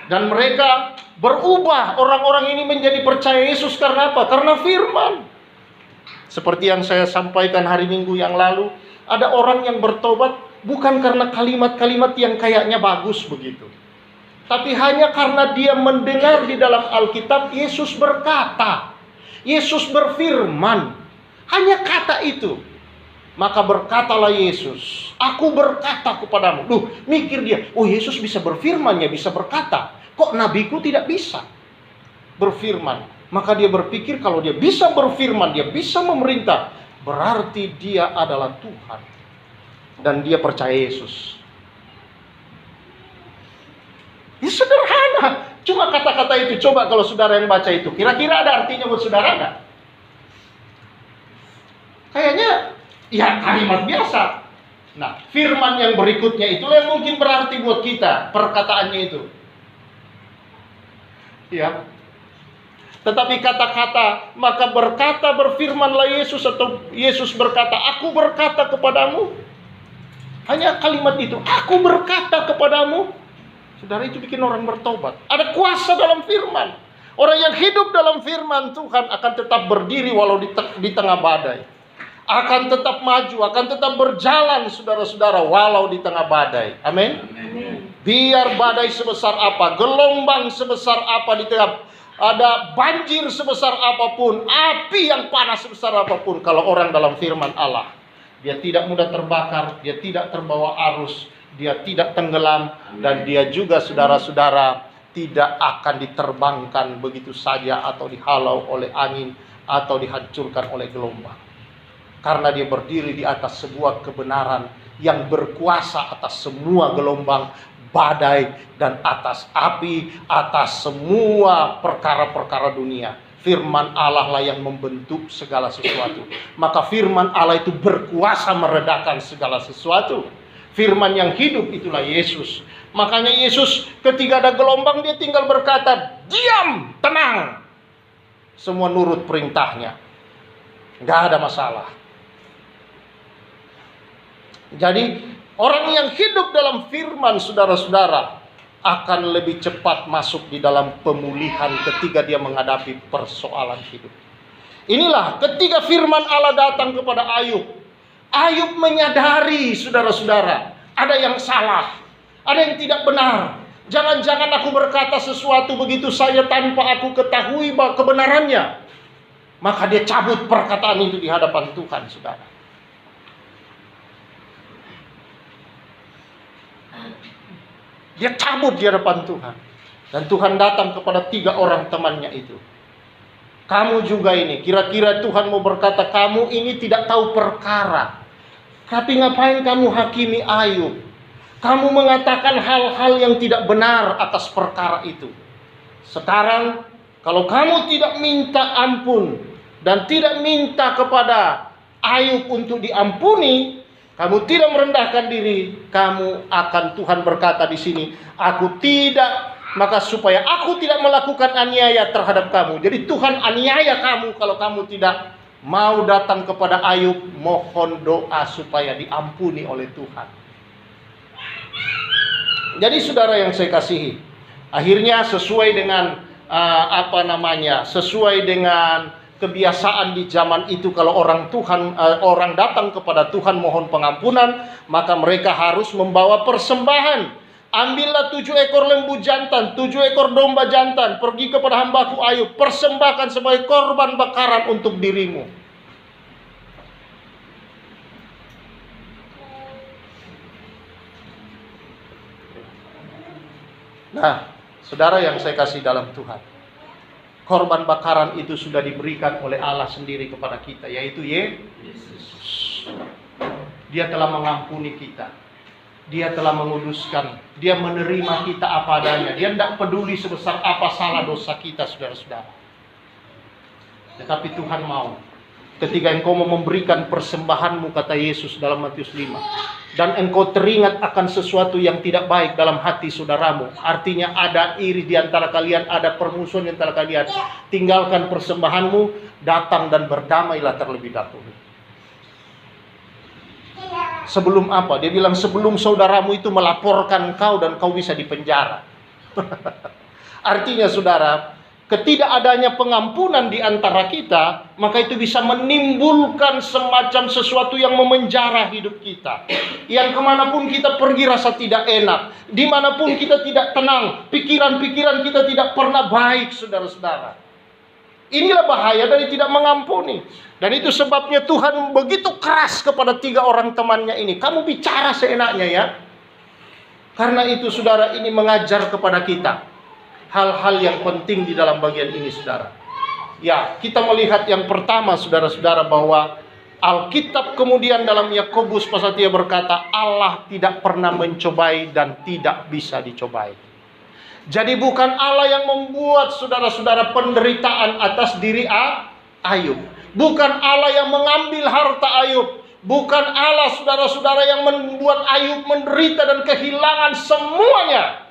Dan mereka berubah, orang-orang ini menjadi percaya Yesus karena apa? Karena firman. Seperti yang saya sampaikan hari Minggu yang lalu, ada orang yang bertobat bukan karena kalimat-kalimat yang kayaknya bagus begitu. Tapi hanya karena dia mendengar di dalam Alkitab Yesus berkata, Yesus berfirman, hanya kata itu. Maka berkatalah Yesus, aku berkata kepadamu. Duh, mikir dia, oh Yesus bisa berfirman ya, bisa berkata. Kok nabiku tidak bisa berfirman? Maka dia berpikir kalau dia bisa berfirman, dia bisa memerintah, berarti dia adalah Tuhan. Dan dia percaya Yesus. Ya sederhana. Cuma kata-kata itu, coba kalau saudara yang baca itu, kira-kira ada artinya buat saudara enggak? Kayaknya ya kalimat biasa. Nah, firman yang berikutnya itulah yang mungkin berarti buat kita, perkataannya itu. Ya. Tetapi kata-kata, maka berkata berfirmanlah Yesus, atau Yesus berkata, aku berkata kepadamu. Hanya kalimat itu, aku berkata kepadamu. Saudara, itu bikin orang bertobat. Ada kuasa dalam firman. Orang yang hidup dalam firman Tuhan akan tetap berdiri walau di tengah badai. Akan tetap maju, akan tetap berjalan saudara-saudara walau di tengah badai. Amin. Biar badai sebesar apa, gelombang sebesar apa di tengah, ada banjir sebesar apapun, api yang panas sebesar apapun, kalau orang dalam firman Allah, dia tidak mudah terbakar, dia tidak terbawa arus, dia tidak tenggelam, dan dia juga saudara-saudara tidak akan diterbangkan begitu saja atau dihalau oleh angin atau dihancurkan oleh gelombang. Karena dia berdiri di atas sebuah kebenaran yang berkuasa atas semua gelombang, badai, dan atas api, atas semua perkara-perkara dunia. Firman Allah lah yang membentuk segala sesuatu. Maka firman Allah itu berkuasa meredakan segala sesuatu. Firman yang hidup itulah Yesus. Makanya Yesus ketika ada gelombang, dia tinggal berkata, diam, tenang. Semua nurut perintahnya. Gak ada masalah. Jadi orang yang hidup dalam firman, saudara-saudara, akan lebih cepat masuk di dalam pemulihan ketika dia menghadapi persoalan hidup. Inilah ketika firman Allah datang kepada Ayub. Ayub menyadari, saudara-saudara, ada yang salah, ada yang tidak benar. Jangan-jangan aku berkata sesuatu begitu saja tanpa aku ketahui bahwa kebenarannya. Maka dia cabut perkataan itu di hadapan Tuhan, saudara. Dia cabut di hadapan Tuhan. Dan Tuhan datang kepada 3 orang temannya itu. Kamu juga ini, kira-kira Tuhan mau berkata, kamu ini tidak tahu perkara. Tapi ngapain kamu hakimi Ayub? Kamu mengatakan hal-hal yang tidak benar atas perkara itu. Sekarang, kalau kamu tidak minta ampun dan tidak minta kepada Ayub untuk diampuni, kamu tidak merendahkan diri, kamu akan, Tuhan berkata di sini, aku tidak Maka supaya aku tidak melakukan aniaya terhadap kamu. Jadi Tuhan aniaya kamu kalau kamu tidak mau datang kepada Ayub, mohon doa supaya diampuni oleh Tuhan. Jadi saudara yang saya kasihi, akhirnya sesuai dengan sesuai dengan kebiasaan di zaman itu, kalau orang datang kepada Tuhan mohon pengampunan, maka mereka harus membawa persembahan. Ambillah 7 ekor lembu jantan, 7 ekor domba jantan, pergi kepada hambaku Ayub, persembahkan sebagai korban bakaran untuk dirimu. Nah, saudara yang saya kasih dalam Tuhan, korban bakaran itu sudah diberikan oleh Allah sendiri kepada kita, yaitu Yesus. Dia telah mengampuni kita. Dia telah menguduskan. Dia menerima kita apa adanya. Dia tidak peduli sebesar apa salah dosa kita, saudara-saudara. Tetapi Tuhan mau, ketika engkau mau memberikan persembahanmu, kata Yesus dalam Matius 5, dan engkau teringat akan sesuatu yang tidak baik dalam hati saudaramu, artinya ada iri di antara kalian, ada permusuhan di antara kalian, tinggalkan persembahanmu, datang dan berdamailah terlebih dahulu. Sebelum apa? Dia bilang sebelum saudaramu itu melaporkan kau dan kau bisa dipenjara. Artinya saudara, ketidakadanya pengampunan di antara kita, maka itu bisa menimbulkan semacam sesuatu yang memenjara hidup kita. Yang kemanapun kita pergi rasa tidak enak, dimanapun kita tidak tenang, pikiran-pikiran kita tidak pernah baik, saudara-saudara. Inilah bahaya dari tidak mengampuni. Dan itu sebabnya Tuhan begitu keras kepada 3 orang temannya ini. Kamu bicara seenaknya ya. Karena itu saudara, ini mengajar kepada kita hal-hal yang penting di dalam bagian ini, saudara. Ya, kita melihat yang pertama, saudara-saudara, bahwa Alkitab kemudian dalam Yakobus pasal 3 berkata, Allah tidak pernah mencobai dan tidak bisa dicobai. Jadi bukan Allah yang membuat saudara-saudara penderitaan atas diri Ayub. Bukan Allah yang mengambil harta Ayub. Bukan Allah, saudara-saudara, yang membuat Ayub menderita dan kehilangan semuanya.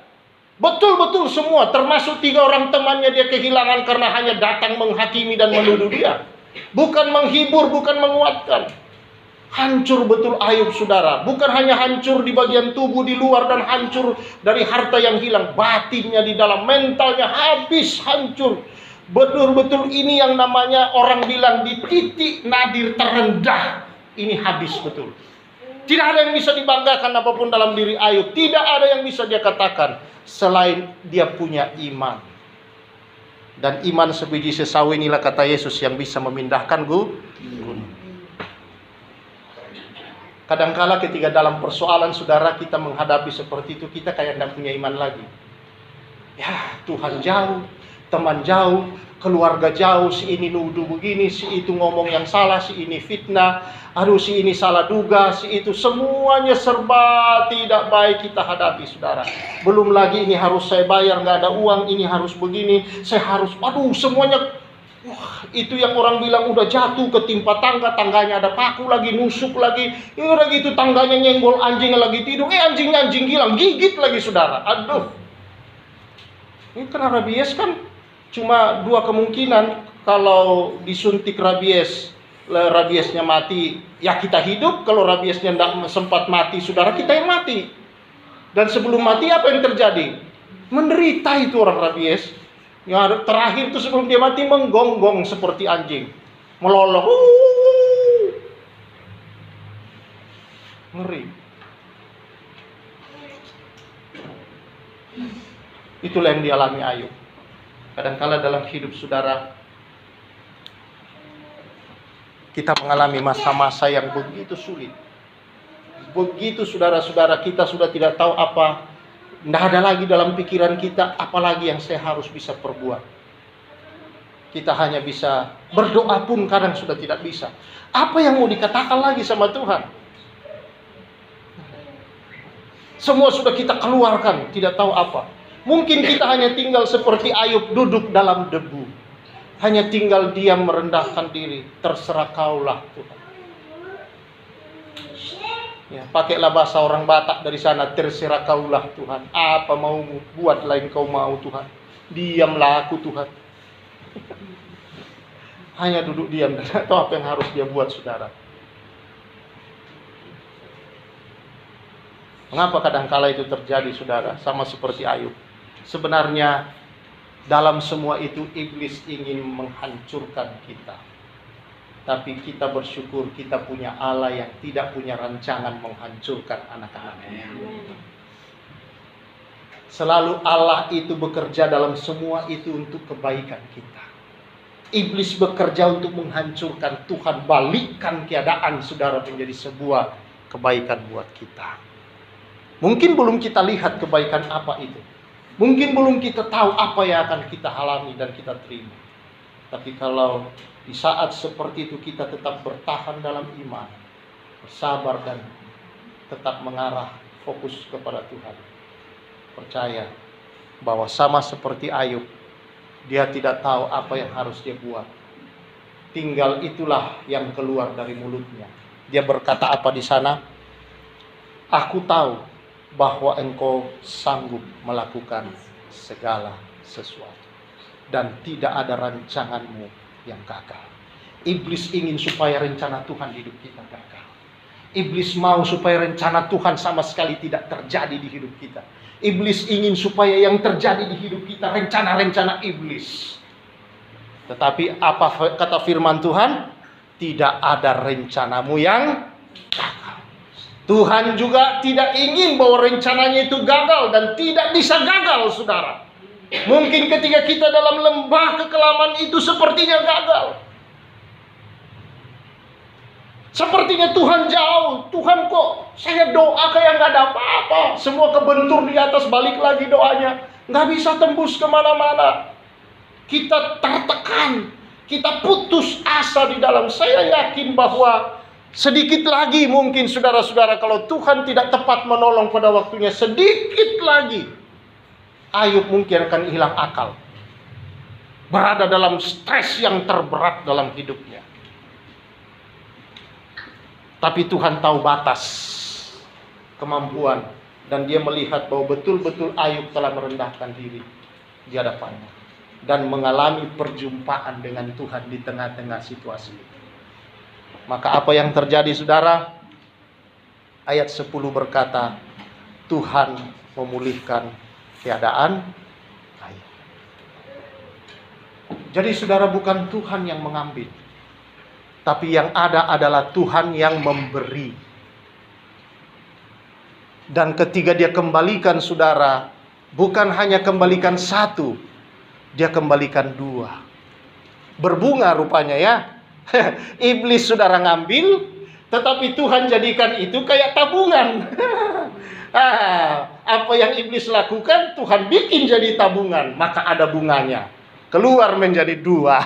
Betul-betul semua, termasuk 3 orang temannya dia kehilangan karena hanya datang menghakimi dan menuduh dia. Bukan menghibur, bukan menguatkan. Hancur betul Ayub, saudara. Bukan hanya hancur di bagian tubuh di luar dan hancur dari harta yang hilang, batinnya di dalam, mentalnya habis hancur. Betul-betul ini yang namanya orang bilang di titik nadir terendah. Ini habis betul. Tidak ada yang bisa dibanggakan apapun dalam diri Ayub. Tidak ada yang bisa dia katakan selain dia punya iman. Dan iman sebiji sesawi inilah, kata Yesus, yang bisa memindahkan gunung. Kadangkala ketika dalam persoalan saudara kita menghadapi seperti itu, kita kayak tidak punya iman lagi. Ya, Tuhan jauh, teman jauh, keluarga jauh, si ini nuduh begini, si itu ngomong yang salah, si ini fitnah, aduh si ini salah duga, si itu, semuanya serba tidak baik kita hadapi, saudara. Belum lagi ini harus saya bayar, nggak ada uang, ini harus begini, saya harus, aduh semuanya. Wah, itu yang orang bilang udah jatuh ketimpa tangga, tangganya ada paku lagi, nusuk lagi, ini udah gitu tangganya nyenggol, anjingnya lagi tidur, anjingnya anjing gilang, gigit lagi, saudara. Aduh, ini karena rabies kan cuma 2 kemungkinan. Kalau disuntik rabiesnya mati, ya kita hidup. Kalau rabiesnya tidak sempat mati, saudara, kita yang mati. Dan sebelum mati apa yang terjadi? Menderita itu orang rabies. Yang terakhir itu sebelum dia mati menggonggong seperti anjing, melolong, ngeri. Itulah yang dialami Ayub. Kadangkala dalam hidup saudara, kita mengalami masa-masa yang begitu sulit. Begitu saudara-saudara, kita sudah tidak tahu apa. Tidak ada lagi dalam pikiran kita, apalagi yang saya harus bisa perbuat. Kita hanya bisa berdoa pun kadang sudah tidak bisa. Apa yang mau dikatakan lagi sama Tuhan? Semua sudah kita keluarkan, tidak tahu apa. Mungkin kita hanya tinggal seperti Ayub, duduk dalam debu. Hanya tinggal diam merendahkan diri. Terserah kaulah Tuhan. Ya, pakailah bahasa orang Batak dari sana, terserah kaulah Tuhan. Apa maumu, buatlah yang kau mau Tuhan. Diamlah aku Tuhan. Hanya duduk diam dan tahu apa yang harus dia buat, saudara. Mengapa kadangkala itu terjadi, saudara? Sama seperti Ayub. Sebenarnya dalam semua itu iblis ingin menghancurkan kita. Tapi kita bersyukur kita punya Allah yang tidak punya rancangan menghancurkan anak-anaknya. Selalu Allah itu bekerja dalam semua itu untuk kebaikan kita. Iblis bekerja untuk menghancurkan, Tuhan balikkan keadaan saudara menjadi sebuah kebaikan buat kita. Mungkin belum kita lihat kebaikan apa itu. Mungkin belum kita tahu apa yang akan kita alami dan kita terima. Tapi kalau di saat seperti itu kita tetap bertahan dalam iman, bersabar dan tetap mengarah fokus kepada Tuhan. Percaya bahwa sama seperti Ayub, dia tidak tahu apa yang harus dia buat. Tinggal itulah yang keluar dari mulutnya. Dia berkata apa di sana? Aku tahu bahwa engkau sanggup melakukan segala sesuatu. Dan tidak ada rancanganmu yang gagal. Iblis ingin supaya rencana Tuhan hidup kita gagal. Iblis mau supaya rencana Tuhan sama sekali tidak terjadi di hidup kita. Iblis ingin supaya yang terjadi di hidup kita rencana-rencana iblis. Tetapi apa kata firman Tuhan? Tidak ada rencanamu yang gagal. Tuhan juga tidak ingin bahwa rencananya itu gagal dan tidak bisa gagal, saudara. Mungkin ketika kita dalam lembah kekelaman itu sepertinya gagal. Sepertinya Tuhan jauh. Tuhan kok saya doa kayak gak ada apa-apa. Semua kebentur di atas, balik lagi doanya. Gak bisa tembus kemana-mana. Kita tertekan. Kita putus asa di dalam. Saya yakin bahwa sedikit lagi mungkin saudara-saudara, kalau Tuhan tidak tepat menolong pada waktunya, sedikit lagi Ayub mungkin akan hilang akal. Berada dalam stres yang terberat dalam hidupnya. Tapi Tuhan tahu batas kemampuan. Dan dia melihat bahwa betul-betul Ayub telah merendahkan diri di hadapannya. Dan mengalami perjumpaan dengan Tuhan di tengah-tengah situasi itu. Maka apa yang terjadi, saudara? Ayat 10 berkata, Tuhan memulihkan keadaan Ayub. Jadi saudara, bukan Tuhan yang mengambil, tapi yang ada adalah Tuhan yang memberi. Dan ketika dia kembalikan, saudara, bukan hanya kembalikan satu, dia kembalikan dua. Berbunga rupanya ya. Iblis saudara ngambil, tetapi Tuhan jadikan itu kayak tabungan. Apa yang iblis lakukan, Tuhan bikin jadi tabungan. Maka ada bunganya. Keluar menjadi dua.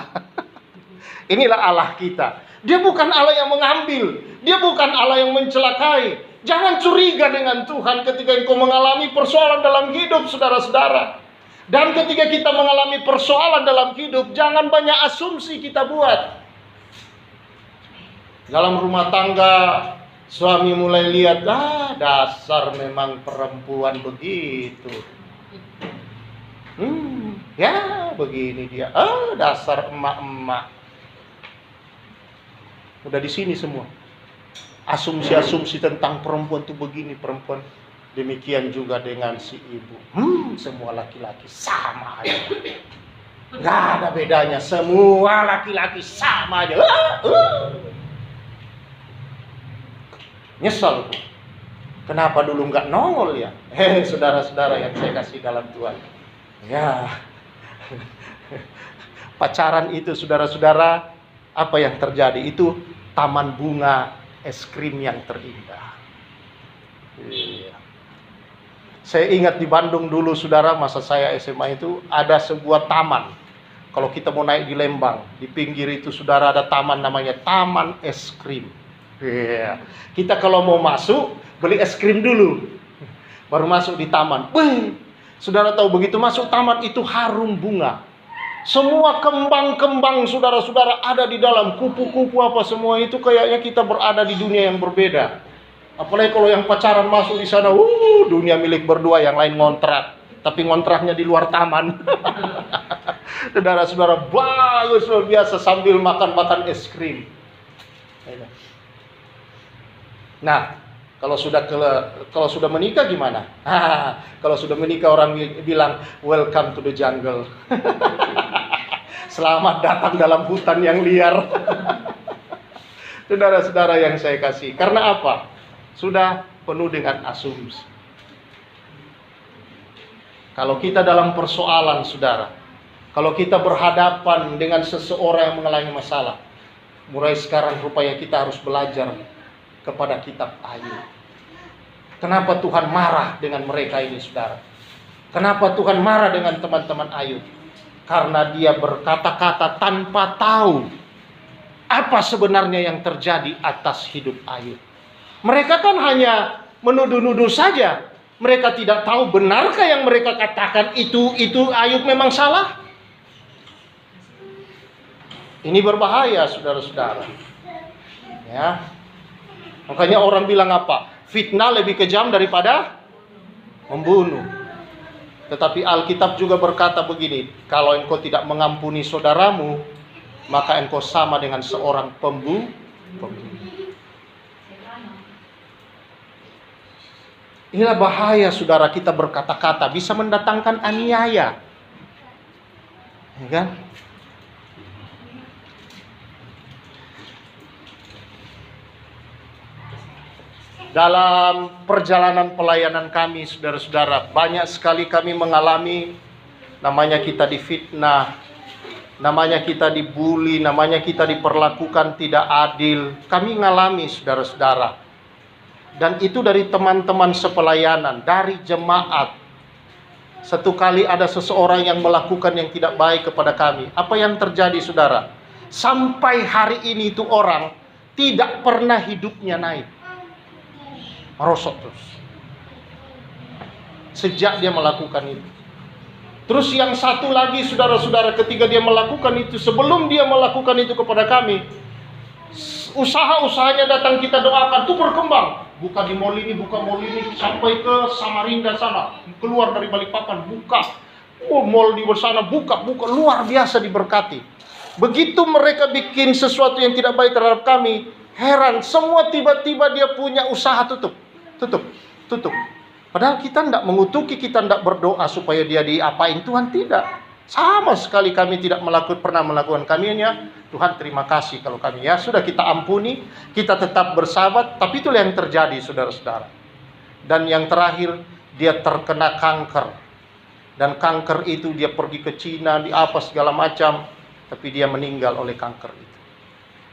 Inilah Allah kita. Dia bukan Allah yang mengambil. Dia bukan Allah yang mencelakai. Jangan curiga dengan Tuhan ketika engkau mengalami persoalan dalam hidup, saudara-saudara. Dan ketika kita mengalami persoalan dalam hidup, jangan banyak asumsi kita buat. Dalam rumah tangga, suami mulai lihat, dasar memang perempuan begitu. Ya begini dia, dasar emak-emak. Udah di sini semua. Asumsi-asumsi tentang perempuan tuh begini, perempuan. Demikian juga dengan si ibu. Semua laki-laki sama aja. Gak ada bedanya, semua laki-laki sama aja. Nyesel. Kenapa dulu nggak nongol ya? Saudara-saudara yang saya kasih dalam Tuhan. Ya. Pacaran itu, saudara-saudara, apa yang terjadi? Itu taman bunga es krim yang terindah. Iya. Saya ingat di Bandung dulu, saudara, masa saya SMA itu ada sebuah taman. Kalau kita mau naik di Lembang, di pinggir itu, saudara, ada taman namanya Taman Es Krim. Yeah. Kita kalau mau masuk, beli es krim dulu, baru masuk di taman. Saudara tahu, begitu masuk taman itu harum bunga. Semua kembang-kembang, saudara-saudara, ada di dalam. Kupu-kupu apa semua itu, kayaknya kita berada di dunia yang berbeda. Apalagi kalau yang pacaran masuk di sana, dunia milik berdua, yang lain ngontrak. Tapi ngontraknya di luar taman. Saudara-saudara, bagus luar biasa sambil makan-makan es krim. Nah, kalau sudah menikah gimana? Kalau sudah menikah orang bilang, welcome to the jungle. Selamat datang dalam hutan yang liar. Saudara-saudara yang saya kasih. Karena apa? Sudah penuh dengan asumsi. Kalau kita dalam persoalan, saudara, kalau kita berhadapan dengan seseorang yang mengalami masalah, mulai sekarang rupanya kita harus belajar kepada kitab Ayub. Kenapa Tuhan marah dengan mereka ini, saudara? Kenapa Tuhan marah dengan teman-teman Ayub? Karena dia berkata-kata tanpa tahu apa sebenarnya yang terjadi atas hidup Ayub. Mereka kan hanya menuduh-nuduh saja. Mereka tidak tahu benarkah yang mereka katakan itu Ayub memang salah. Ini berbahaya, saudara-saudara. Ya. Makanya orang bilang apa? Fitnah lebih kejam daripada membunuh. Tetapi Alkitab juga berkata begini, kalau engkau tidak mengampuni saudaramu, maka engkau sama dengan seorang pembunuh. Inilah bahaya, saudara, kita berkata-kata bisa mendatangkan aniaya. Ya kan? Dalam perjalanan pelayanan kami, saudara-saudara, banyak sekali kami mengalami, namanya kita difitnah, namanya kita dibully, namanya kita diperlakukan tidak adil. Kami ngalami, saudara-saudara. Dan itu dari teman-teman sepelayanan, dari jemaat. Satu kali ada seseorang yang melakukan yang tidak baik kepada kami. Apa yang terjadi, saudara? Sampai hari ini itu orang tidak pernah hidupnya naik. Merosot terus. Sejak dia melakukan itu. Terus yang satu lagi, saudara-saudara, ketika dia melakukan itu, sebelum dia melakukan itu kepada kami, usaha-usahanya datang kita doakan, itu berkembang. Buka di mall ini, buka mall ini, sampai ke Samarinda sana. Keluar dari Balikpapan, buka. Mall di sana, buka. Luar biasa diberkati. Begitu mereka bikin sesuatu yang tidak baik terhadap kami, heran, semua tiba-tiba dia punya usaha tutup. Padahal kita tidak mengutuki, kita tidak berdoa supaya dia diapain Tuhan, tidak. Sama sekali kami tidak pernah melakukan kaminya. Tuhan terima kasih kalau kami ya sudah kita ampuni, kita tetap bersahabat. Tapi itulah yang terjadi, saudara-saudara. Dan yang terakhir, dia terkena kanker. Dan kanker itu dia pergi ke Cina, di apa segala macam, tapi dia meninggal oleh kanker itu.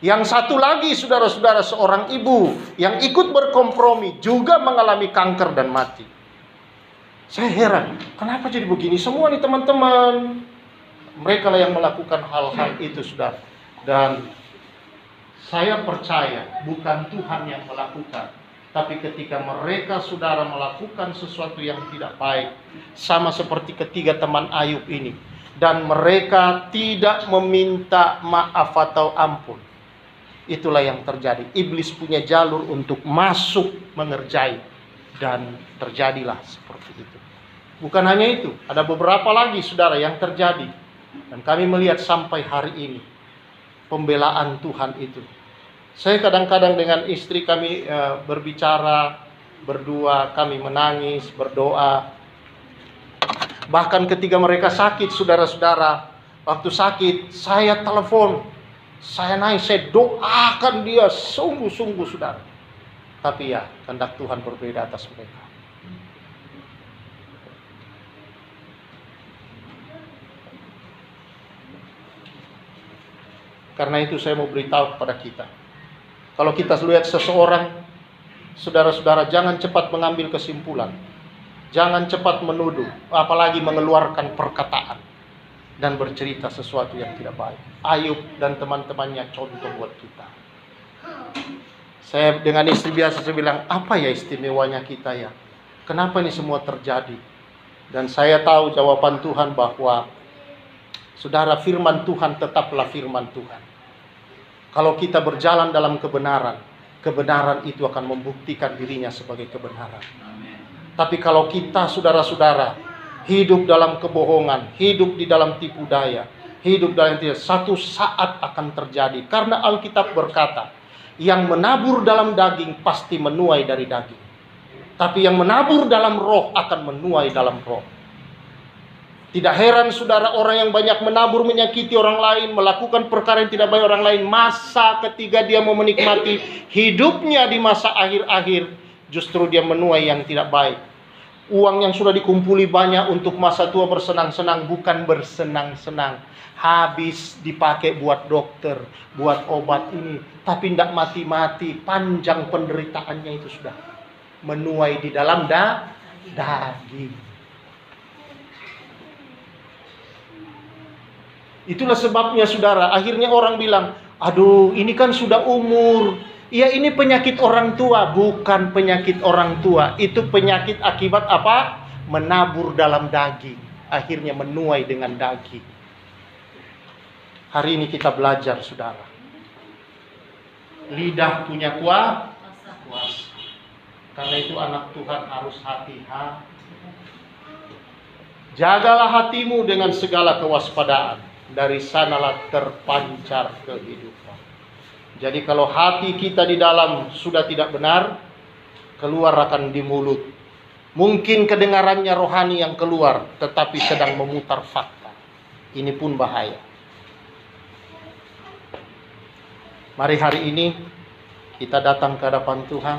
Yang satu lagi, saudara-saudara, seorang ibu yang ikut berkompromi juga mengalami kanker dan mati. Saya heran, kenapa jadi begini semua nih teman-teman? Mereka lah yang melakukan hal-hal itu, saudara. Dan saya percaya bukan Tuhan yang melakukan, tapi ketika mereka, saudara, melakukan sesuatu yang tidak baik, sama seperti ketiga teman Ayub ini, dan mereka tidak meminta maaf atau ampun, itulah yang terjadi. Iblis punya jalur untuk masuk mengerjai, dan terjadilah seperti itu. Bukan hanya itu, ada beberapa lagi, saudara, yang terjadi. Dan kami melihat sampai hari ini pembelaan Tuhan itu. Saya kadang-kadang dengan istri kami berbicara, berdua, kami menangis, berdoa. Bahkan ketika mereka sakit, saudara-saudara, waktu sakit, saya telepon, saya nangis, saya doakan dia sungguh-sungguh, saudara. Tapi ya, kehendak Tuhan berbeda atas mereka. Karena itu saya mau beritahu kepada kita. Kalau kita lihat seseorang, saudara-saudara, jangan cepat mengambil kesimpulan. Jangan cepat menuduh, apalagi mengeluarkan perkataan dan bercerita sesuatu yang tidak baik. Ayub dan teman-temannya contoh buat kita. Saya dengan istri biasa saya bilang, apa ya istimewanya kita ya? Kenapa ini semua terjadi? Dan saya tahu jawaban Tuhan bahwa, saudara, firman Tuhan tetaplah firman Tuhan. Kalau kita berjalan dalam kebenaran, kebenaran itu akan membuktikan dirinya sebagai kebenaran. Tapi kalau kita, saudara-saudara, hidup dalam kebohongan, hidup di dalam tipu daya, hidup dalam tidak, satu saat akan terjadi. Karena Alkitab berkata, yang menabur dalam daging pasti menuai dari daging. Tapi yang menabur dalam roh akan menuai dalam roh. Tidak heran saudara, orang yang banyak menabur menyakiti orang lain, melakukan perkara yang tidak baik orang lain, masa ketika dia mau menikmati hidupnya di masa akhir-akhir, justru dia menuai yang tidak baik. Uang yang sudah dikumpuli banyak untuk masa tua bersenang-senang, bukan bersenang-senang. Habis dipakai buat dokter, buat obat ini. Tapi tidak mati-mati, panjang penderitaannya itu sudah menuai di dalam daging. Itulah sebabnya saudara, akhirnya orang bilang, aduh ini kan sudah umur. Ya ini penyakit orang tua. Bukan penyakit orang tua. Itu penyakit akibat apa? Menabur dalam daging. Akhirnya menuai dengan daging. Hari ini kita belajar saudara. Lidah punya kuasa. Karena itu anak Tuhan harus hati-hati. Jagalah hatimu dengan segala kewaspadaan. Dari sanalah terpancar kehidupan. Jadi kalau hati kita di dalam sudah tidak benar, keluar akan di mulut. Mungkin kedengarannya rohani yang keluar, tetapi sedang memutar fakta. Ini pun bahaya. Mari hari ini kita datang ke hadapan Tuhan.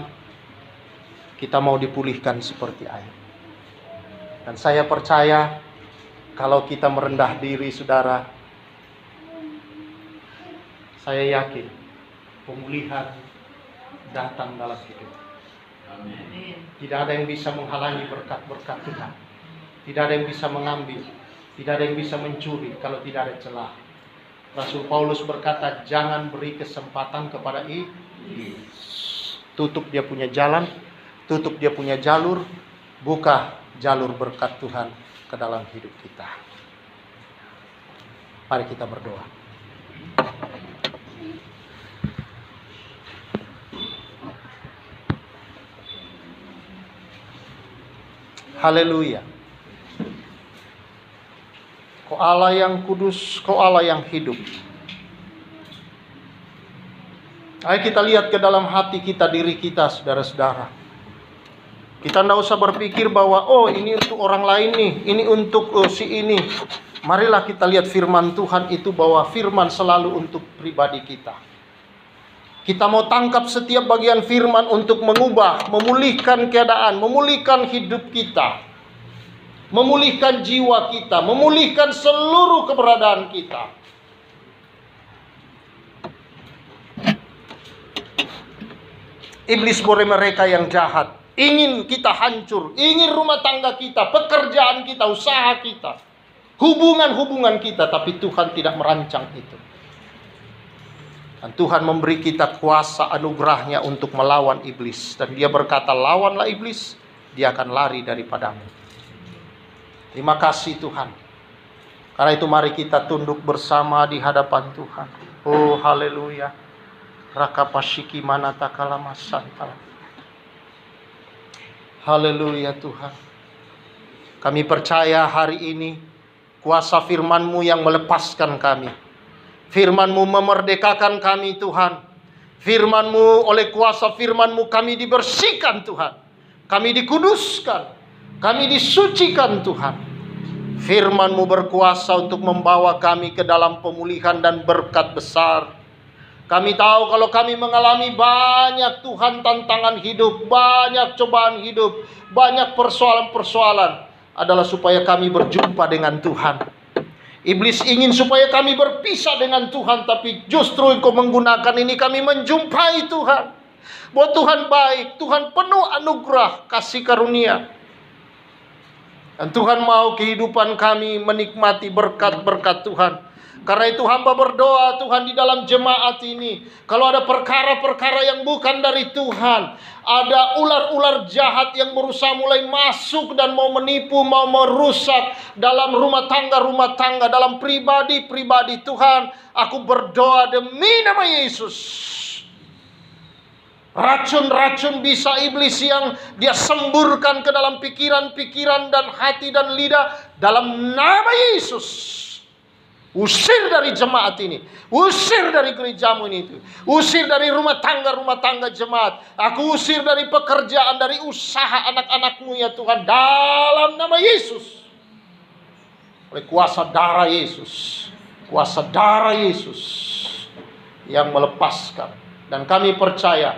Kita mau dipulihkan seperti air. Dan saya percaya kalau kita merendah diri saudara, saya yakin pemulihan datang dalam hidup. Amin. Tidak ada yang bisa menghalangi berkat-berkat Tuhan. Tidak ada yang bisa mengambil. Tidak ada yang bisa mencuri kalau tidak ada celah. Rasul Paulus berkata, jangan beri kesempatan kepada iblis. Tutup dia punya jalan, tutup dia punya jalur, buka jalur berkat Tuhan ke dalam hidup kita. Mari kita berdoa. Haleluya. Kau Allah yang kudus, Kau Allah yang hidup. Ayo kita lihat ke dalam hati kita, diri kita, saudara-saudara. Kita tidak usah berpikir bahwa, oh ini untuk orang lain nih, ini untuk si ini. Marilah kita lihat firman Tuhan itu bahwa firman selalu untuk pribadi kita. Kita mau tangkap setiap bagian firman untuk mengubah, memulihkan keadaan, memulihkan hidup kita. Memulihkan jiwa kita, memulihkan seluruh keberadaan kita. Iblis boleh mereka yang jahat, ingin kita hancur, ingin rumah tangga kita, pekerjaan kita, usaha kita, hubungan-hubungan kita, tapi Tuhan tidak merancang itu. Dan Tuhan memberi kita kuasa anugerahnya untuk melawan iblis. Dan dia berkata, lawanlah iblis, dia akan lari daripadamu. Terima kasih Tuhan. Karena itu mari kita tunduk bersama di hadapan Tuhan. Oh haleluya. Rakapashiki manatakala masantala. Haleluya Tuhan. Kami percaya hari ini kuasa firman-Mu yang melepaskan kami. Firman-Mu memerdekakan kami Tuhan. Firman-Mu, oleh kuasa firman-Mu kami dibersihkan Tuhan. Kami dikuduskan. Kami disucikan Tuhan. Firman-Mu berkuasa untuk membawa kami ke dalam pemulihan dan berkat besar. Kami tahu kalau kami mengalami banyak Tuhan tantangan hidup, banyak cobaan hidup, banyak persoalan-persoalan, adalah supaya kami berjumpa dengan Tuhan. Iblis ingin supaya kami berpisah dengan Tuhan, tapi justru Engkau menggunakan ini kami menjumpai Tuhan. Bahwa Tuhan baik, Tuhan penuh anugerah, kasih karunia. Dan Tuhan mau kehidupan kami menikmati berkat-berkat Tuhan. Karena itu hamba berdoa Tuhan di dalam jemaat ini, kalau ada perkara-perkara yang bukan dari Tuhan, ada ular-ular jahat yang berusaha mulai masuk dan mau menipu, mau merusak dalam rumah tangga, dalam pribadi-pribadi Tuhan, aku berdoa demi nama Yesus. Racun-racun bisa iblis yang dia semburkan ke dalam pikiran-pikiran dan hati dan lidah, dalam nama Yesus. Usir dari jemaat ini, usir dari gerejamu ini itu, usir dari rumah tangga jemaat. Aku usir dari pekerjaan, dari usaha anak-anakmu ya Tuhan, dalam nama Yesus. Oleh kuasa darah Yesus, kuasa darah Yesus yang melepaskan. Dan kami percaya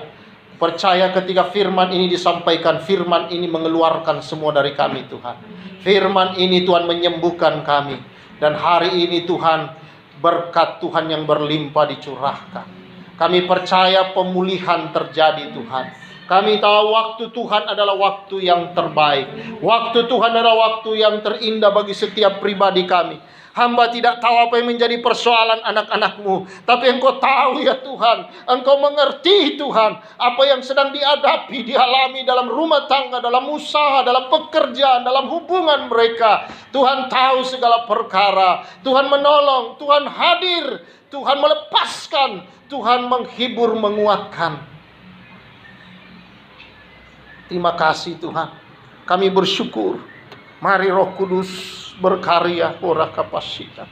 ketika firman ini disampaikan, firman ini mengeluarkan semua dari kami Tuhan. Firman ini Tuhan menyembuhkan kami. Dan hari ini Tuhan, berkat Tuhan yang berlimpah dicurahkan. Kami percaya pemulihan terjadi Tuhan. Kami tahu waktu Tuhan adalah waktu yang terbaik. Waktu Tuhan adalah waktu yang terindah bagi setiap pribadi kami. Hamba tidak tahu apa yang menjadi persoalan anak-anakmu, tapi Engkau tahu ya Tuhan. Engkau mengerti Tuhan apa yang sedang dihadapi, dialami dalam rumah tangga, dalam usaha, dalam pekerjaan, dalam hubungan mereka. Tuhan tahu segala perkara. Tuhan menolong, Tuhan hadir, Tuhan melepaskan, Tuhan menghibur, menguatkan. Terima kasih Tuhan. Kami bersyukur. Mari Roh Kudus berkarya, ora kapasita.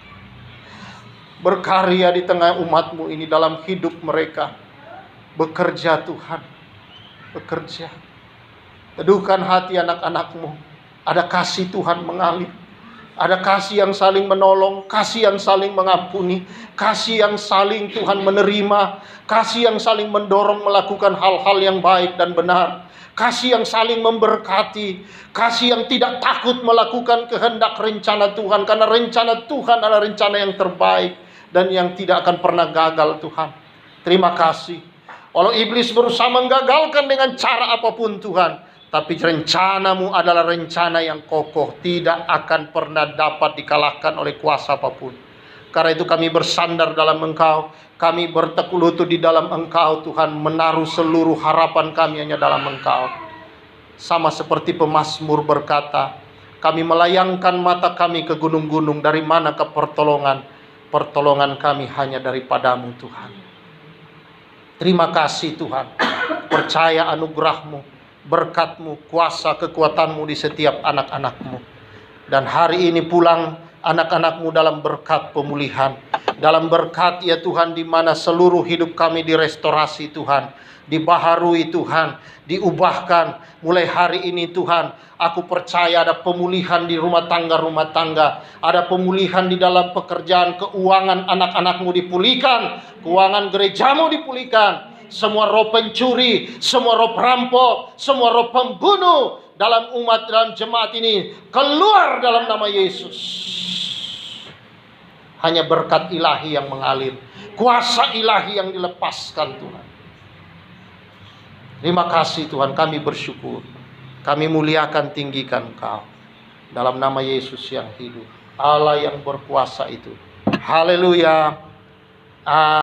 Berkarya di tengah umatmu ini dalam hidup mereka. Bekerja Tuhan, bekerja. Teduhkan hati anak-anakmu. Ada kasih Tuhan mengalir. Ada kasih yang saling menolong, kasih yang saling mengampuni, kasih yang saling Tuhan menerima, kasih yang saling mendorong melakukan hal-hal yang baik dan benar. Kasih yang saling memberkati, kasih yang tidak takut melakukan kehendak rencana Tuhan, karena rencana Tuhan adalah rencana yang terbaik dan yang tidak akan pernah gagal Tuhan. Terima kasih. Walau iblis berusaha menggagalkan dengan cara apapun Tuhan, tapi rencanamu adalah rencana yang kokoh, tidak akan pernah dapat dikalahkan oleh kuasa apapun. Karena itu kami bersandar dalam Engkau, kami bertekuk lutut di dalam Engkau Tuhan, menaruh seluruh harapan kami hanya dalam Engkau. Sama seperti pemazmur berkata, kami melayangkan mata kami ke gunung-gunung, dari manakah pertolongan? Pertolongan kami hanya daripadamu Tuhan. Terima kasih Tuhan, percaya anugerah-Mu, berkat-Mu, kuasa kekuatan-Mu di setiap anak-anak-Mu. Dan hari ini pulang anak-anak-Mu dalam berkat pemulihan, dalam berkat ya Tuhan, di mana seluruh hidup kami direstorasi Tuhan, dibaharui Tuhan, diubahkan. Mulai hari ini Tuhan, aku percaya ada pemulihan di rumah tangga, ada pemulihan di dalam pekerjaan, keuangan anak-anak-Mu dipulihkan, keuangan gerejamu dipulihkan. Semua roh pencuri, semua roh perampok, semua roh pembunuh dalam umat, dalam jemaat ini, keluar dalam nama Yesus. Hanya berkat ilahi yang mengalir, kuasa ilahi yang dilepaskan Tuhan. Terima kasih Tuhan, kami bersyukur, kami muliakan, tinggikan Engkau dalam nama Yesus yang hidup, Allah yang berkuasa itu. Haleluya.